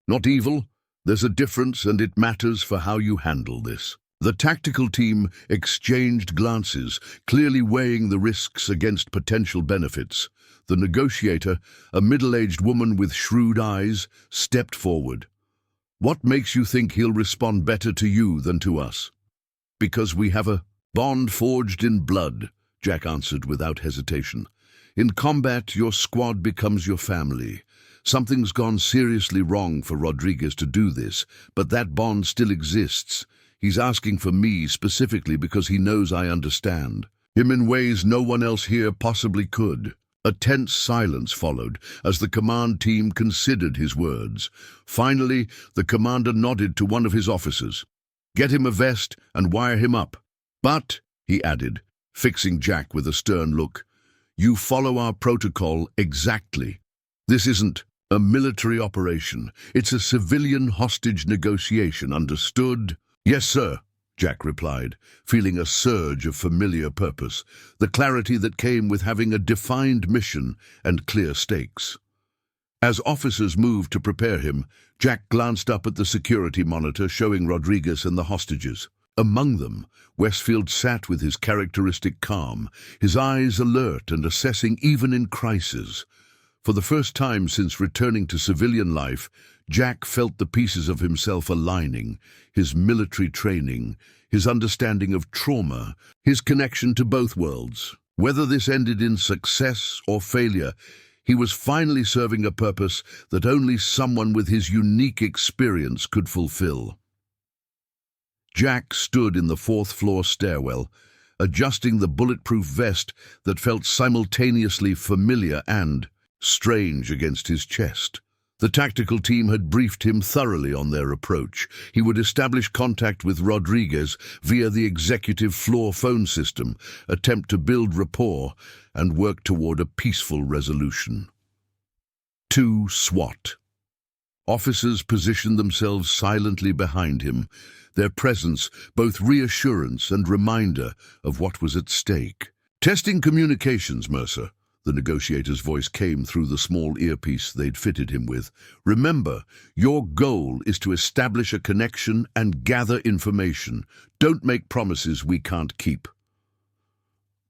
Not evil. There's a difference, and it matters for how you handle this." The tactical team exchanged glances, clearly weighing the risks against potential benefits. The negotiator, a middle-aged woman with shrewd eyes, stepped forward. "What makes you think he'll respond better to you than to us?" "Because we have a bond forged in blood," Jack answered without hesitation. "In combat, your squad becomes your family. Something's gone seriously wrong for Rodriguez to do this, but that bond still exists. He's asking for me specifically because he knows I understand him in ways no one else here possibly could." A tense silence followed as the command team considered his words. Finally, the commander nodded to one of his officers. "Get him a vest and wire him up. But," he added, fixing Jack with a stern look, "you follow our protocol exactly. This isn't a military operation. It's a civilian hostage negotiation, understood?" "Yes, sir," Jack replied, feeling a surge of familiar purpose, the clarity that came with having a defined mission and clear stakes. As officers moved to prepare him, Jack glanced up at the security monitor showing Rodriguez and the hostages. Among them, Westfield sat with his characteristic calm, his eyes alert and assessing even in crisis. For the first time since returning to civilian life, Jack felt the pieces of himself aligning: his military training, his understanding of trauma, his connection to both worlds. Whether this ended in success or failure, he was finally serving a purpose that only someone with his unique experience could fulfill. Jack stood in the 4th-floor stairwell, adjusting the bulletproof vest that felt simultaneously familiar and strange against his chest. The tactical team had briefed him thoroughly on their approach. He would establish contact with Rodriguez via the executive floor phone system, attempt to build rapport, and work toward a peaceful resolution. 2. SWAT. Officers positioned themselves silently behind him, their presence both reassurance and reminder of what was at stake. "Testing communications, Mercer." The negotiator's voice came through the small earpiece they'd fitted him with. "Remember, your goal is to establish a connection and gather information. Don't make promises we can't keep."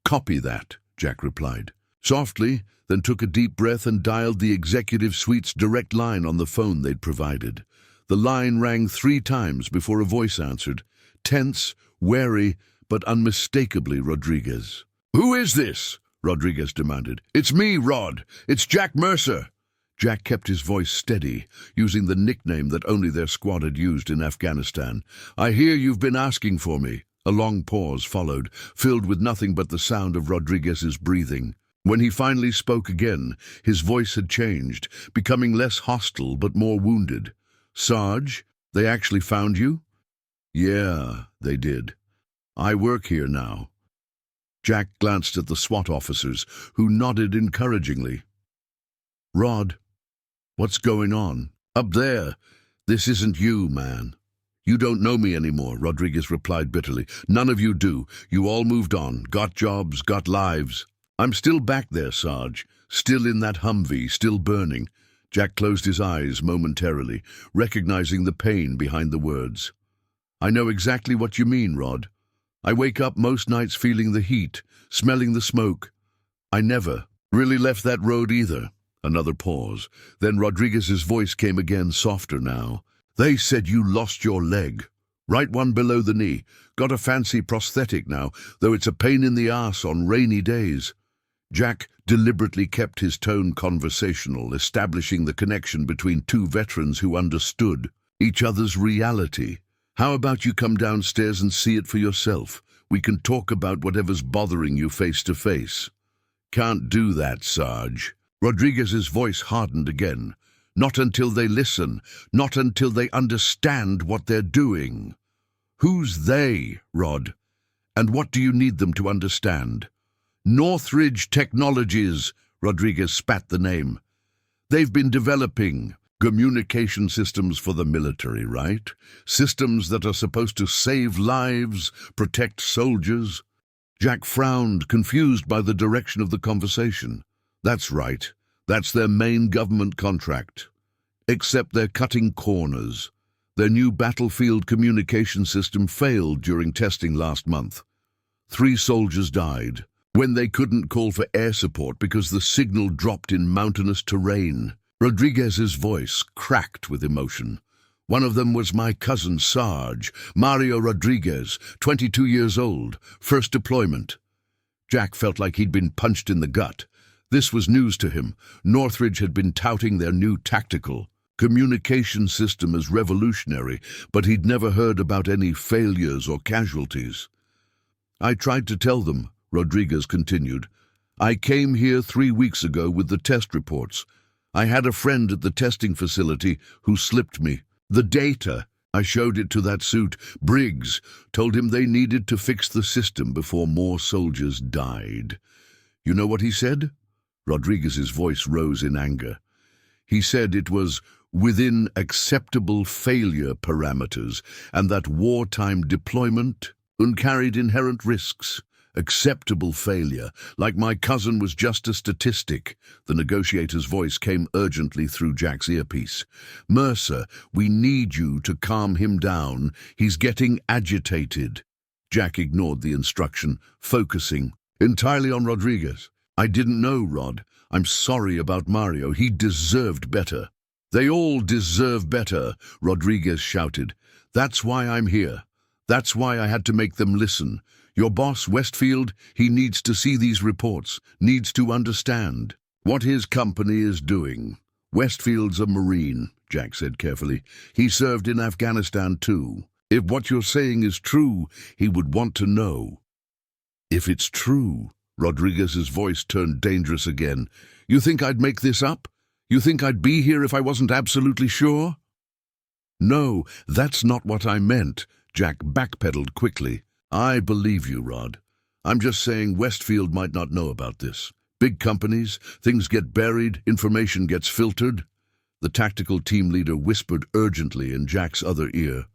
"Copy that," Jack replied, softly, then took a deep breath and dialed the executive suite's direct line on the phone they'd provided. The line rang 3 times before a voice answered, tense, wary, but unmistakably Rodriguez. "Who is this?" Rodriguez demanded. "It's me, Rod. It's Jack Mercer." Jack kept his voice steady, using the nickname that only their squad had used in Afghanistan. "I hear you've been asking for me." A long pause followed, filled with nothing but the sound of Rodriguez's breathing. When he finally spoke again, his voice had changed, becoming less hostile but more wounded. "Sarge, they actually found you?" "Yeah, they did. I work here now." Jack glanced at the SWAT officers, who nodded encouragingly. "Rod, what's going on?" "Up there. This isn't you, man." "You don't know me anymore," Rodriguez replied bitterly. "None of you do. You all moved on, got jobs, got lives. I'm still back there, Sarge. Still in that Humvee, still burning." Jack closed his eyes momentarily, recognizing the pain behind the words. "I know exactly what you mean, Rod. I wake up most nights feeling the heat, smelling the smoke. I never really left that road either." Another pause. Then Rodriguez's voice came again, softer now. "They said you lost your leg. Right one below the knee. Got a fancy prosthetic now, though it's a pain in the ass on rainy days." Jack deliberately kept his tone conversational, establishing the connection between two veterans who understood each other's reality. "How about you come downstairs and see it for yourself? We can talk about whatever's bothering you face to face." "Can't do that, Sarge." Rodriguez's voice hardened again. "Not until they listen, not until they understand what they're doing." "Who's they, Rod? And what do you need them to understand?" "Northridge Technologies," Rodriguez spat the name. "They've been developing communication systems for the military, right? Systems that are supposed to save lives, protect soldiers." Jack frowned, confused by the direction of the conversation. "That's right. That's their main government contract. Except they're cutting corners. Their new battlefield communication system failed during testing last month. 3 soldiers died when they couldn't call for air support because the signal dropped in mountainous terrain." Rodriguez's voice cracked with emotion. "One of them was my cousin Sarge, Mario Rodriguez, 22 years old, first deployment." Jack felt like he'd been punched in the gut. This was news to him. Northridge had been touting their new tactical communication system as revolutionary, but he'd never heard about any failures or casualties. "I tried to tell them," Rodriguez continued. "I came here 3 weeks ago with the test reports. I had a friend at the testing facility who slipped me the data. I showed it to that suit, Briggs, told him they needed to fix the system before more soldiers died. You know what he said?" Rodriguez's voice rose in anger. "He said it was within acceptable failure parameters and that wartime deployment carried inherent risks. Acceptable failure, like my cousin was just a statistic." The negotiator's voice came urgently through Jack's earpiece. "Mercer, we need you to calm him down. He's getting agitated." Jack ignored the instruction, focusing entirely on Rodriguez. "I didn't know, Rod. I'm sorry about Mario. He deserved better." "They all deserve better," Rodriguez shouted. "That's why I'm here. That's why I had to make them listen. Your boss, Westfield, he needs to see these reports, needs to understand what his company is doing." "Westfield's a Marine," Jack said carefully. "He served in Afghanistan too. If what you're saying is true, he would want to know." "If it's true," Rodriguez's voice turned dangerous again. "You think I'd make this up? You think I'd be here if I wasn't absolutely sure?" "No, that's not what I meant," Jack backpedaled quickly. "I believe you, Rod. I'm just saying Westfield might not know about this. Big companies, things get buried, information gets filtered." The tactical team leader whispered urgently in Jack's other ear.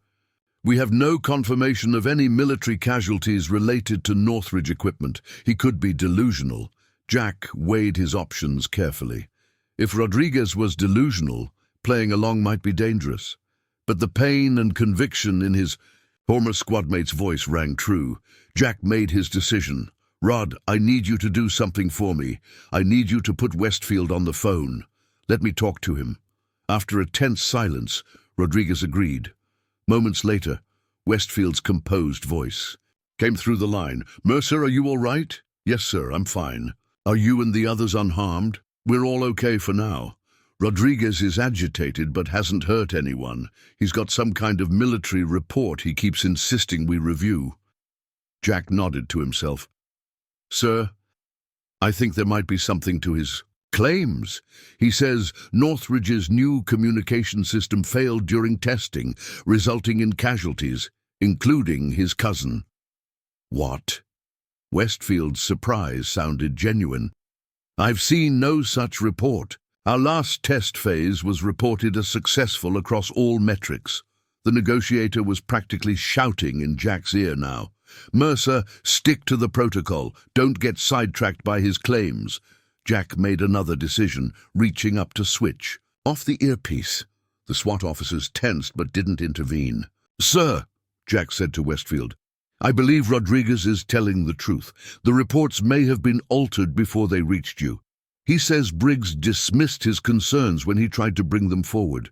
"We have no confirmation of any military casualties related to Northridge equipment. He could be delusional." Jack weighed his options carefully. If Rodriguez was delusional, playing along might be dangerous. But the pain and conviction in his former squadmate's voice rang true. Jack made his decision. "Rod, I need you to do something for me. I need you to put Westfield on the phone. Let me talk to him." After a tense silence, Rodriguez agreed. Moments later, Westfield's composed voice came through the line. "Mercer, are you all right?" "Yes, sir, I'm fine." "Are you and the others unharmed?" "We're all okay for now." Rodriguez is agitated but hasn't hurt anyone. He's got some kind of military report he keeps insisting we review. Jack nodded to himself. Sir, I think there might be something to his claims. He says Northridge's new communication system failed during testing, resulting in casualties, including his cousin. What? Westfield's surprise sounded genuine. I've seen no such report. Our last test phase was reported as successful across all metrics. The negotiator was practically shouting in Jack's ear now. Mercer, stick to the protocol. Don't get sidetracked by his claims. Jack made another decision, reaching up to switch. Off the earpiece. The SWAT officers tensed but didn't intervene. Sir, Jack said to Westfield, I believe Rodriguez is telling the truth. The reports may have been altered before they reached you. He says Briggs dismissed his concerns when he tried to bring them forward.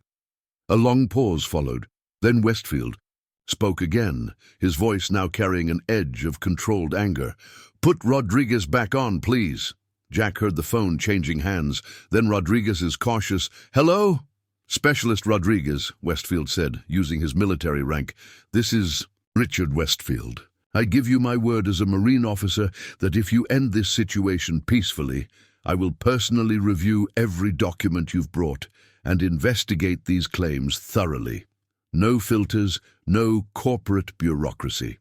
A long pause followed. Then Westfield spoke again, his voice now carrying an edge of controlled anger. Put Rodriguez back on, please. Jack heard the phone changing hands. Then Rodriguez's cautious, Hello? Specialist Rodriguez, Westfield said, using his military rank. This is Richard Westfield. I give you my word as a Marine officer that if you end this situation peacefully, I will personally review every document you've brought and investigate these claims thoroughly. No filters, no corporate bureaucracy.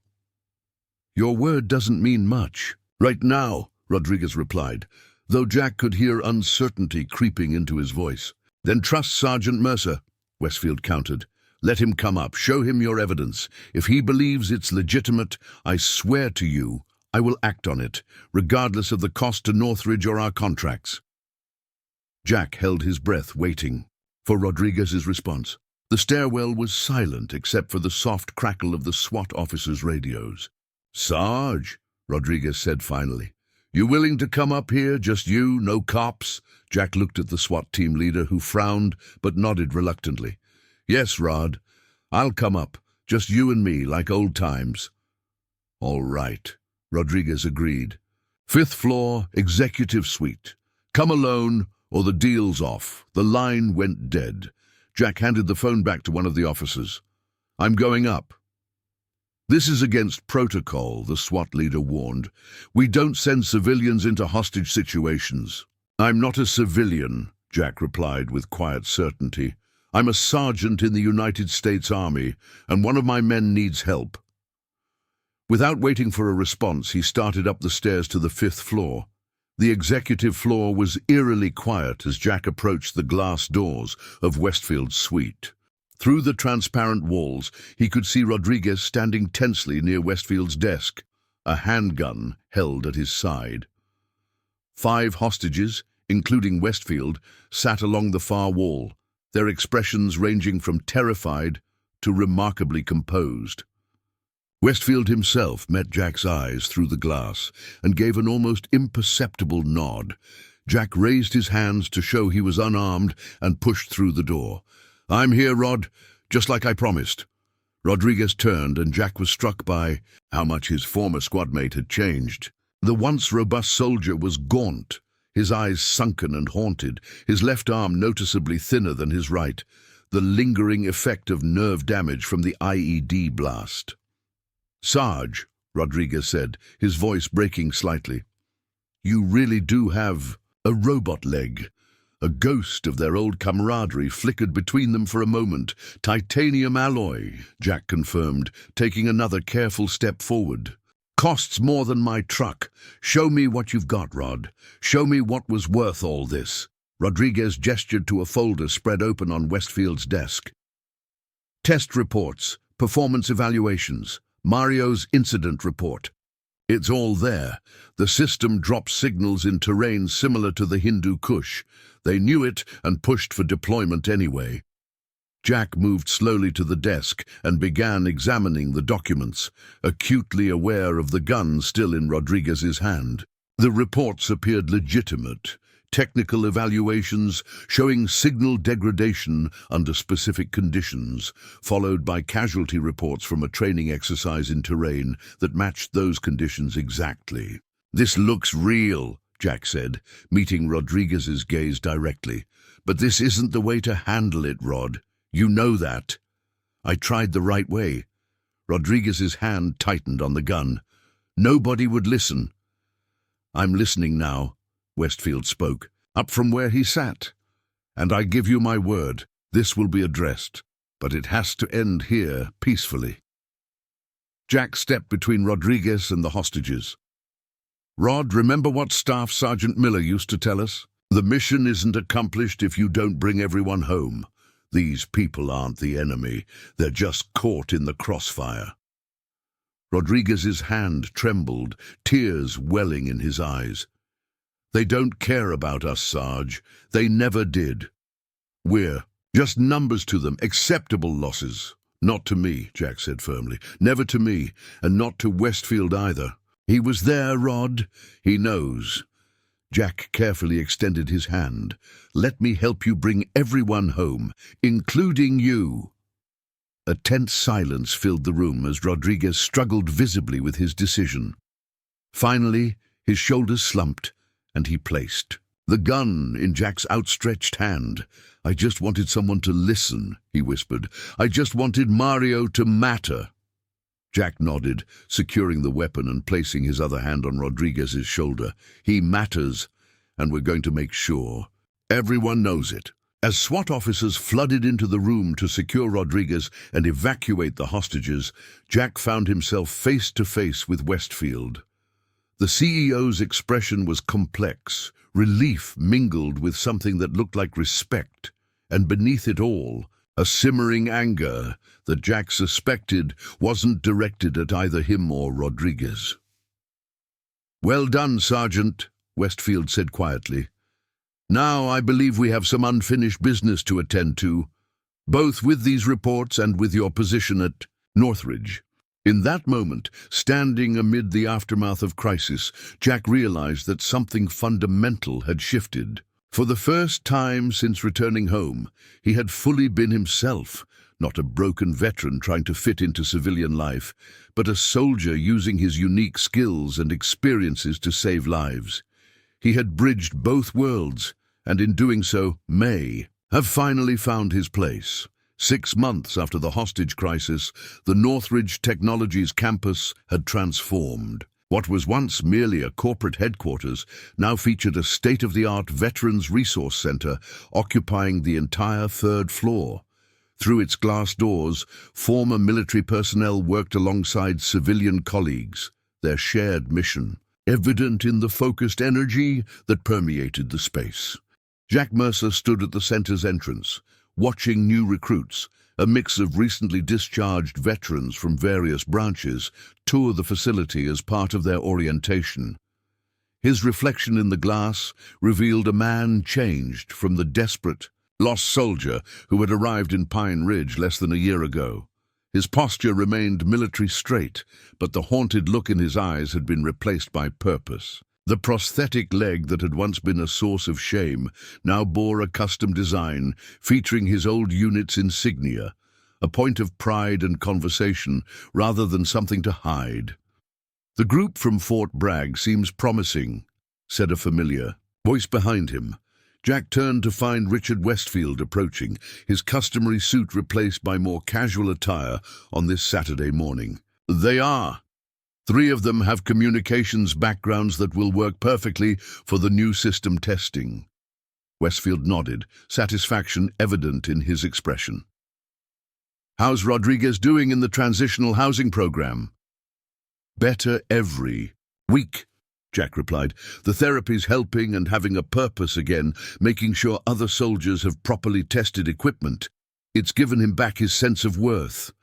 Your word doesn't mean much. Right now, Rodriguez replied, though Jack could hear uncertainty creeping into his voice. Then trust Sergeant Mercer, Westfield countered. Let him come up. Show him your evidence. If he believes it's legitimate, I swear to you, I will act on it, regardless of the cost to Northridge or our contracts. Jack held his breath, waiting for Rodriguez's response. The stairwell was silent except for the soft crackle of the SWAT officers' radios. Sarge, Rodriguez said finally. You willing to come up here, just you, no cops? Jack looked at the SWAT team leader, who frowned but nodded reluctantly. Yes, Rod. I'll come up, just you and me, like old times. All right, Rodriguez agreed. 5th floor, executive suite. Come alone, or the deal's off. The line went dead. Jack handed the phone back to one of the officers. I'm going up. This is against protocol, the SWAT leader warned. We don't send civilians into hostage situations. I'm not a civilian, Jack replied with quiet certainty. I'm a sergeant in the United States Army, and one of my men needs help. Without waiting for a response, he started up the stairs to the 5th floor. The executive floor was eerily quiet as Jack approached the glass doors of Westfield's suite. Through the transparent walls, he could see Rodriguez standing tensely near Westfield's desk, a handgun held at his side. 5 hostages, including Westfield, sat along the far wall, their expressions ranging from terrified to remarkably composed. Westfield himself met Jack's eyes through the glass and gave an almost imperceptible nod. Jack raised his hands to show he was unarmed and pushed through the door. I'm here, Rod, just like I promised. Rodriguez turned, and Jack was struck by how much his former squadmate had changed. The once robust soldier was gaunt, his eyes sunken and haunted, his left arm noticeably thinner than his right, the lingering effect of nerve damage from the IED blast. Sarge, Rodriguez said, his voice breaking slightly. You really do have a robot leg. A ghost of their old camaraderie flickered between them for a moment. Titanium alloy, Jack confirmed, taking another careful step forward. Costs more than my truck. Show me what you've got, Rod. Show me what was worth all this. Rodriguez gestured to a folder spread open on Westfield's desk. Test reports, performance evaluations, Mario's incident report. It's all there. The system drops signals in terrain similar to the Hindu Kush. They knew it and pushed for deployment anyway. Jack moved slowly to the desk and began examining the documents, acutely aware of the gun still in Rodriguez's hand. The reports appeared legitimate. Technical evaluations showing signal degradation under specific conditions, followed by casualty reports from a training exercise in terrain that matched those conditions exactly. This looks real, Jack said, meeting Rodriguez's gaze directly. "But this isn't the way to handle it, Rod. You know that." "I tried the right way." Rodriguez's hand tightened on the gun. "Nobody would listen." "I'm listening now," Westfield spoke, up from where he sat. "And I give you my word, this will be addressed. But it has to end here, peacefully." Jack stepped between Rodriguez and the hostages. "Rod, remember what Staff Sergeant Miller used to tell us? The mission isn't accomplished if you don't bring everyone home. These people aren't the enemy. They're just caught in the crossfire." Rodriguez's hand trembled, tears welling in his eyes. "They don't care about us, Sarge. They never did. We're just numbers to them, acceptable losses." "Not to me," Jack said firmly. "Never to me, and not to Westfield either. He was there, Rod. He knows." Jack carefully extended his hand. "Let me help you bring everyone home, including you." A tense silence filled the room as Rodriguez struggled visibly with his decision. Finally, his shoulders slumped, and he placed the gun in Jack's outstretched hand. "I just wanted someone to listen," he whispered. "I just wanted Mario to matter." Jack nodded, securing the weapon and placing his other hand on Rodriguez's shoulder. "He matters, and we're going to make sure everyone knows it." As SWAT officers flooded into the room to secure Rodriguez and evacuate the hostages, Jack found himself face to face with Westfield. The CEO's expression was complex, relief mingled with something that looked like respect, and beneath it all, a simmering anger that Jack suspected wasn't directed at either him or Rodriguez. "Well done, Sergeant," Westfield said quietly. "Now I believe we have some unfinished business to attend to, both with these reports and with your position at Northridge." In that moment, standing amid the aftermath of crisis, Jack realized that something fundamental had shifted. For the first time since returning home, he had fully been himself, not a broken veteran trying to fit into civilian life, but a soldier using his unique skills and experiences to save lives. He had bridged both worlds, and in doing so, may have finally found his place. 6 months after the hostage crisis, the Northridge Technologies campus had transformed. What was once merely a corporate headquarters now featured a state-of-the-art Veterans Resource Center occupying the entire 3rd floor. Through its glass doors, former military personnel worked alongside civilian colleagues, their shared mission evident in the focused energy that permeated the space. Jack Mercer stood at the center's entrance, watching new recruits, a mix of recently discharged veterans from various branches, tour the facility as part of their orientation. His reflection in the glass revealed a man changed from the desperate, lost soldier who had arrived in Pine Ridge less than a year ago. His posture remained military straight, but the haunted look in his eyes had been replaced by purpose. The prosthetic leg that had once been a source of shame now bore a custom design featuring his old unit's insignia, a point of pride and conversation rather than something to hide. "The group from Fort Bragg seems promising," said a familiar voice behind him. Jack turned to find Richard Westfield approaching, his customary suit replaced by more casual attire on this Saturday morning. "They are. 3 of them have communications backgrounds that will work perfectly for the new system testing." Westfield nodded, satisfaction evident in his expression. "How's Rodriguez doing in the transitional housing program?" "Better every week," Jack replied. "The therapy's helping and having a purpose again, making sure other soldiers have properly tested equipment. It's given him back his sense of worth.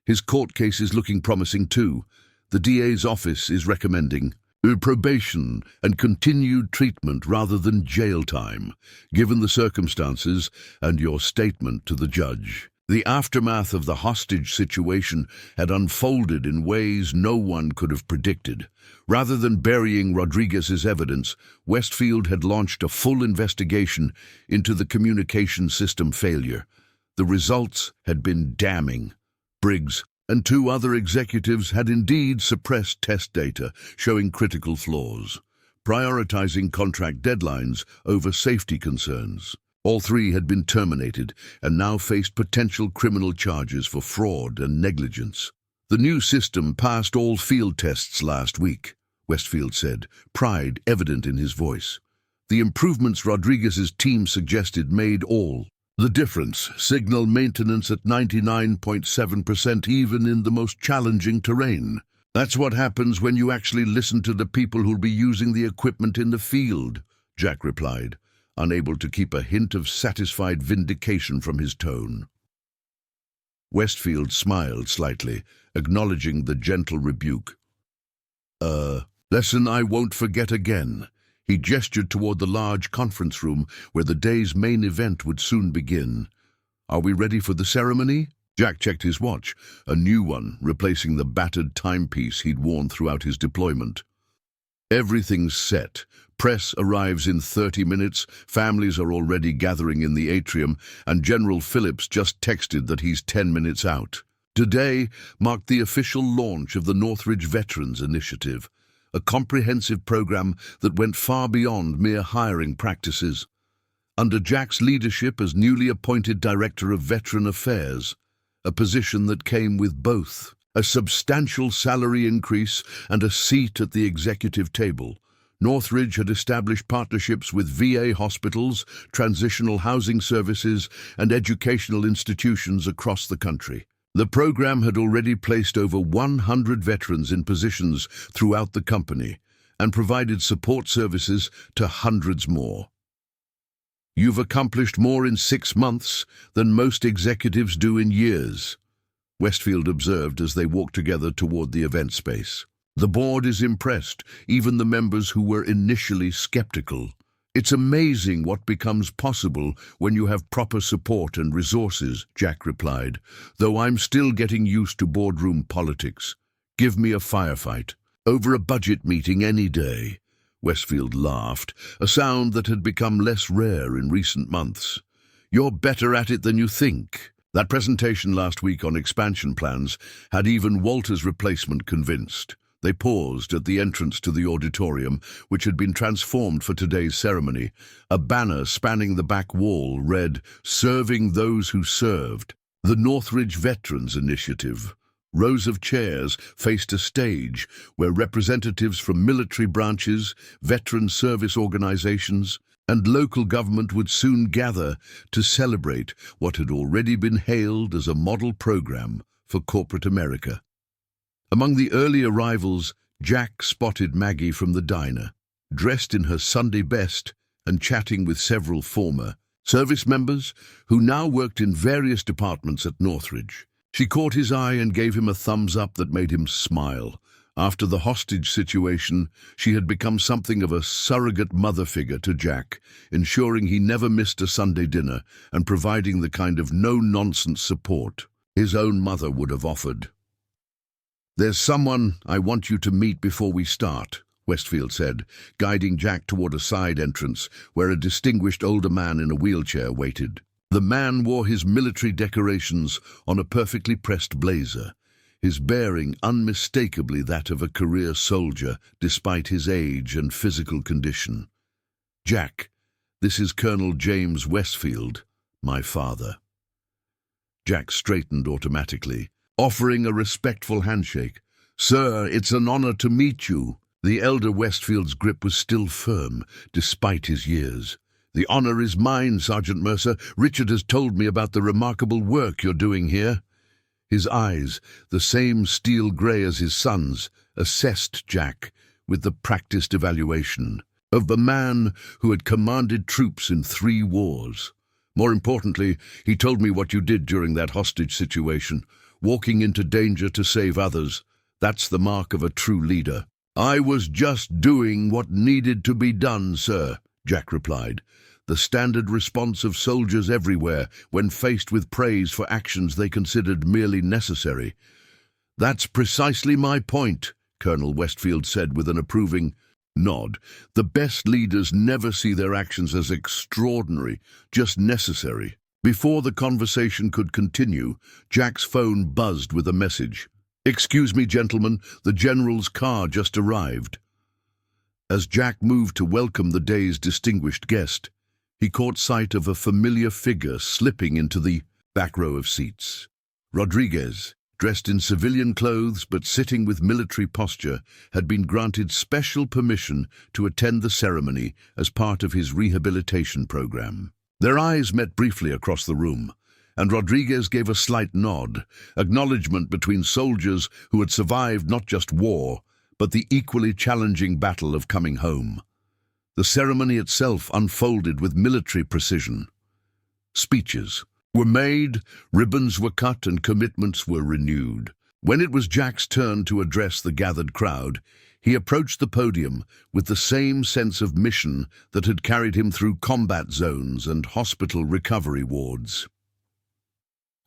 His court case is looking promising too. The DA's office is recommending probation and continued treatment rather than jail time, given the circumstances and your statement to the judge." The aftermath of the hostage situation had unfolded in ways no one could have predicted. Rather than burying Rodriguez's evidence, Westfield had launched a full investigation into the communication system failure. The results had been damning. Briggs and 2 other executives had indeed suppressed test data showing critical flaws. prioritizing contract deadlines over safety concerns. All three had been terminated and now faced potential criminal charges for fraud and negligence. The new system passed all field tests last week, Westfield said, pride evident in his voice. The improvements Rodriguez's team suggested made all the difference. Signal maintenance at 99.7% even in the most challenging terrain. That's what happens when you actually listen to the people who'll be using the equipment in the field, Jack replied, unable to keep a hint of satisfied vindication from his tone. Westfield smiled slightly, acknowledging the gentle rebuke. Lesson I won't forget again." He gestured toward the large conference room where the day's main event would soon begin. "Are we ready for the ceremony?" Jack checked his watch, a new one replacing the battered timepiece he'd worn throughout his deployment. "Everything's set. Press arrives in 30 minutes, families are already gathering in the atrium, and General Phillips just texted that he's 10 minutes out." Today marked the official launch of the Northridge Veterans Initiative, a comprehensive program that went far beyond mere hiring practices. Under Jack's leadership as newly appointed Director of Veteran Affairs, a position that came with both a substantial salary increase and a seat at the executive table, Northridge had established partnerships with VA hospitals, transitional housing services, and educational institutions across the country. The program had already placed over 100 veterans in positions throughout the company and provided support services to hundreds more. "You've accomplished more in 6 months than most executives do in years," Westfield observed as they walked together toward the event space. "The board is impressed, even the members who were initially skeptical. It's amazing what becomes possible when you have proper support and resources," Jack replied, "though I'm still getting used to boardroom politics. Give me a firefight. Over a budget meeting any day." Westfield laughed, a sound that had become less rare in recent months. "You're better at it than you think." That presentation last week on expansion plans had even Walter's replacement convinced. They paused at the entrance to the auditorium, which had been transformed for today's ceremony. A banner spanning the back wall read, "Serving Those Who Served." The Northridge Veterans Initiative. Rows of chairs faced a stage where representatives from military branches, veteran service organizations, and local government would soon gather to celebrate what had already been hailed as a model program for corporate America. Among the early arrivals, Jack spotted Maggie from the diner, dressed in her Sunday best and chatting with several former service members who now worked in various departments at Northridge. She caught his eye and gave him a thumbs up that made him smile. After the hostage situation, she had become something of a surrogate mother figure to Jack, ensuring he never missed a Sunday dinner and providing the kind of no-nonsense support his own mother would have offered. "There's someone I want you to meet before we start," Westfield said, guiding Jack toward a side entrance where a distinguished older man in a wheelchair waited. The man wore his military decorations on a perfectly pressed blazer, his bearing unmistakably that of a career soldier despite his age and physical condition. "Jack, this is Colonel James Westfield, my father." Jack straightened automatically, offering a respectful handshake. "Sir, it's an honor to meet you." The elder Westfield's grip was still firm, despite his years. "The honor is mine, Sergeant Mercer. Richard has told me about the remarkable work you're doing here." His eyes, the same steel gray as his son's, assessed Jack with the practiced evaluation of a man who had commanded troops in 3 wars. "More importantly, he told me what you did during that hostage situation, walking into danger to save others. That's the mark of a true leader." "I was just doing what needed to be done, sir," Jack replied, the standard response of soldiers everywhere when faced with praise for actions they considered merely necessary. "That's precisely my point," Colonel Westfield said with an approving nod. "The best leaders never see their actions as extraordinary, just necessary." Before the conversation could continue, Jack's phone buzzed with a message. "Excuse me, gentlemen, the General's car just arrived." As Jack moved to welcome the day's distinguished guest, he caught sight of a familiar figure slipping into the back row of seats. Rodriguez, dressed in civilian clothes but sitting with military posture, had been granted special permission to attend the ceremony as part of his rehabilitation program. Their eyes met briefly across the room, and Rodriguez gave a slight nod, acknowledgement between soldiers who had survived not just war, but the equally challenging battle of coming home. The ceremony itself unfolded with military precision. Speeches were made, ribbons were cut, and commitments were renewed. When it was Jack's turn to address the gathered crowd, he approached the podium with the same sense of mission that had carried him through combat zones and hospital recovery wards.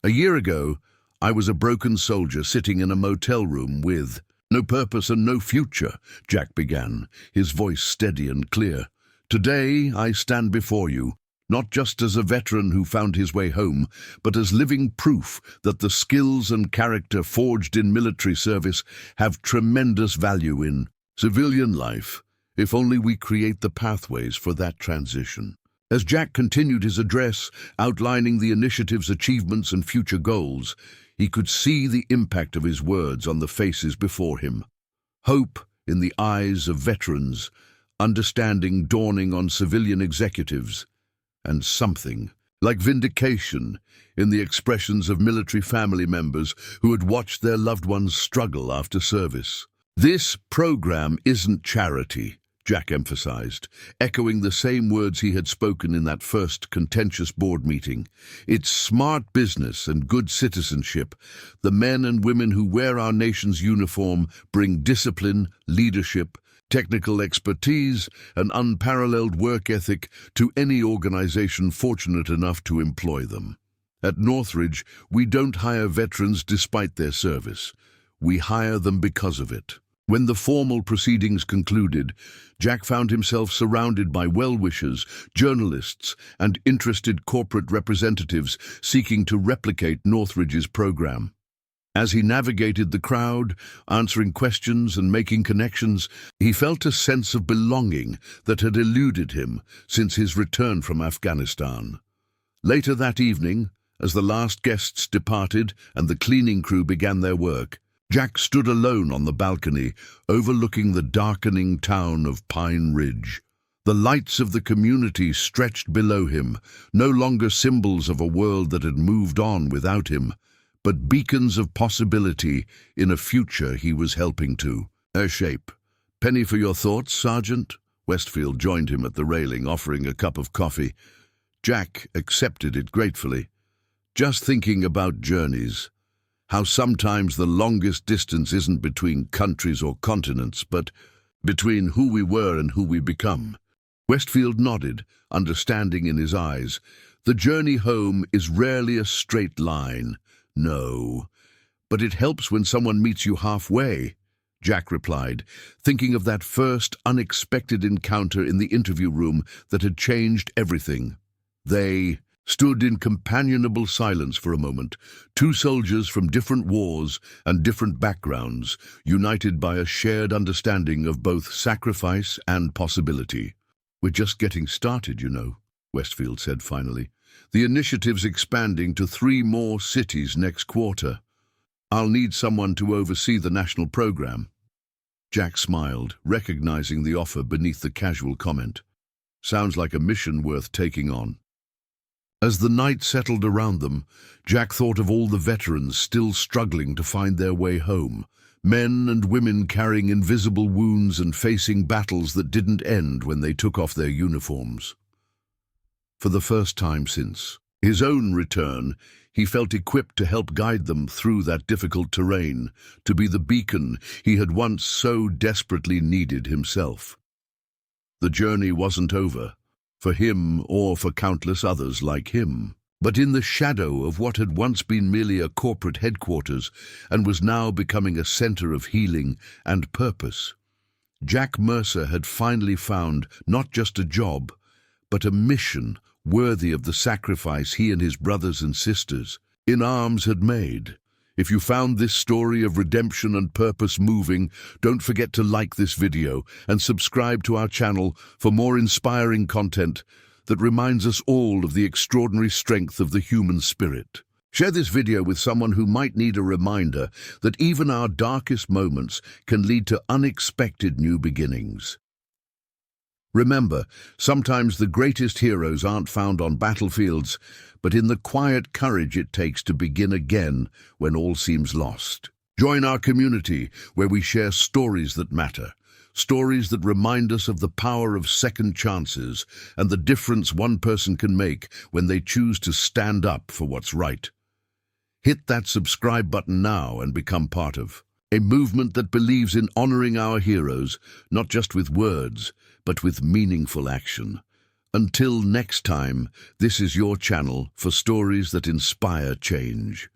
"A year ago, I was a broken soldier sitting in a motel room with no purpose and no future," Jack began, his voice steady and clear. "Today, I stand before you, not just as a veteran who found his way home, but as living proof that the skills and character forged in military service have tremendous value in civilian life, if only we create the pathways for that transition." As Jack continued his address, outlining the initiative's achievements and future goals, he could see the impact of his words on the faces before him. Hope in the eyes of veterans, understanding dawning on civilian executives, and something like vindication in the expressions of military family members who had watched their loved ones struggle after service. "This program isn't charity," Jack emphasized, echoing the same words he had spoken in that first contentious board meeting. "It's smart business and good citizenship. The men and women who wear our nation's uniform bring discipline, leadership, technical expertise, and unparalleled work ethic to any organization fortunate enough to employ them. At Northridge, we don't hire veterans despite their service. We hire them because of it." When the formal proceedings concluded, Jack found himself surrounded by well-wishers, journalists, and interested corporate representatives seeking to replicate Northridge's program. As he navigated the crowd, answering questions and making connections, he felt a sense of belonging that had eluded him since his return from Afghanistan. Later that evening, as the last guests departed and the cleaning crew began their work, Jack stood alone on the balcony, overlooking the darkening town of Pine Ridge. The lights of the community stretched below him, no longer symbols of a world that had moved on without him, but beacons of possibility in a future he was helping to shape. "Penny for your thoughts, Sergeant?" Westfield joined him at the railing, offering a cup of coffee. Jack accepted it gratefully. "Just thinking about journeys. How sometimes the longest distance isn't between countries or continents, but between who we were and who we become." Westfield nodded, understanding in his eyes. "The journey home is rarely a straight line. No, but it helps when someone meets you halfway," Jack replied, thinking of that first unexpected encounter in the interview room that had changed everything. They stood in companionable silence for a moment, two soldiers from different wars and different backgrounds, united by a shared understanding of both sacrifice and possibility. "We're just getting started, you know," Westfield said finally. "The initiative's expanding to 3 more cities next quarter. I'll need someone to oversee the national program." Jack smiled, recognizing the offer beneath the casual comment. "Sounds like a mission worth taking on." As the night settled around them, Jack thought of all the veterans still struggling to find their way home, men and women carrying invisible wounds and facing battles that didn't end when they took off their uniforms. For the first time since his own return, he felt equipped to help guide them through that difficult terrain, to be the beacon he had once so desperately needed himself. The journey wasn't over, for him or for countless others like him, but in the shadow of what had once been merely a corporate headquarters and was now becoming a center of healing and purpose, Jack Mercer had finally found not just a job, but a mission worthy of the sacrifice he and his brothers and sisters in arms had made. If you found this story of redemption and purpose moving, don't forget to like this video and subscribe to our channel for more inspiring content that reminds us all of the extraordinary strength of the human spirit. Share this video with someone who might need a reminder that even our darkest moments can lead to unexpected new beginnings. Remember, sometimes the greatest heroes aren't found on battlefields, but in the quiet courage it takes to begin again when all seems lost. Join our community where we share stories that matter, stories that remind us of the power of second chances and the difference one person can make when they choose to stand up for what's right. Hit that subscribe button now and become part of a movement that believes in honoring our heroes, not just with words, but with meaningful action. Until next time, this is your channel for stories that inspire change.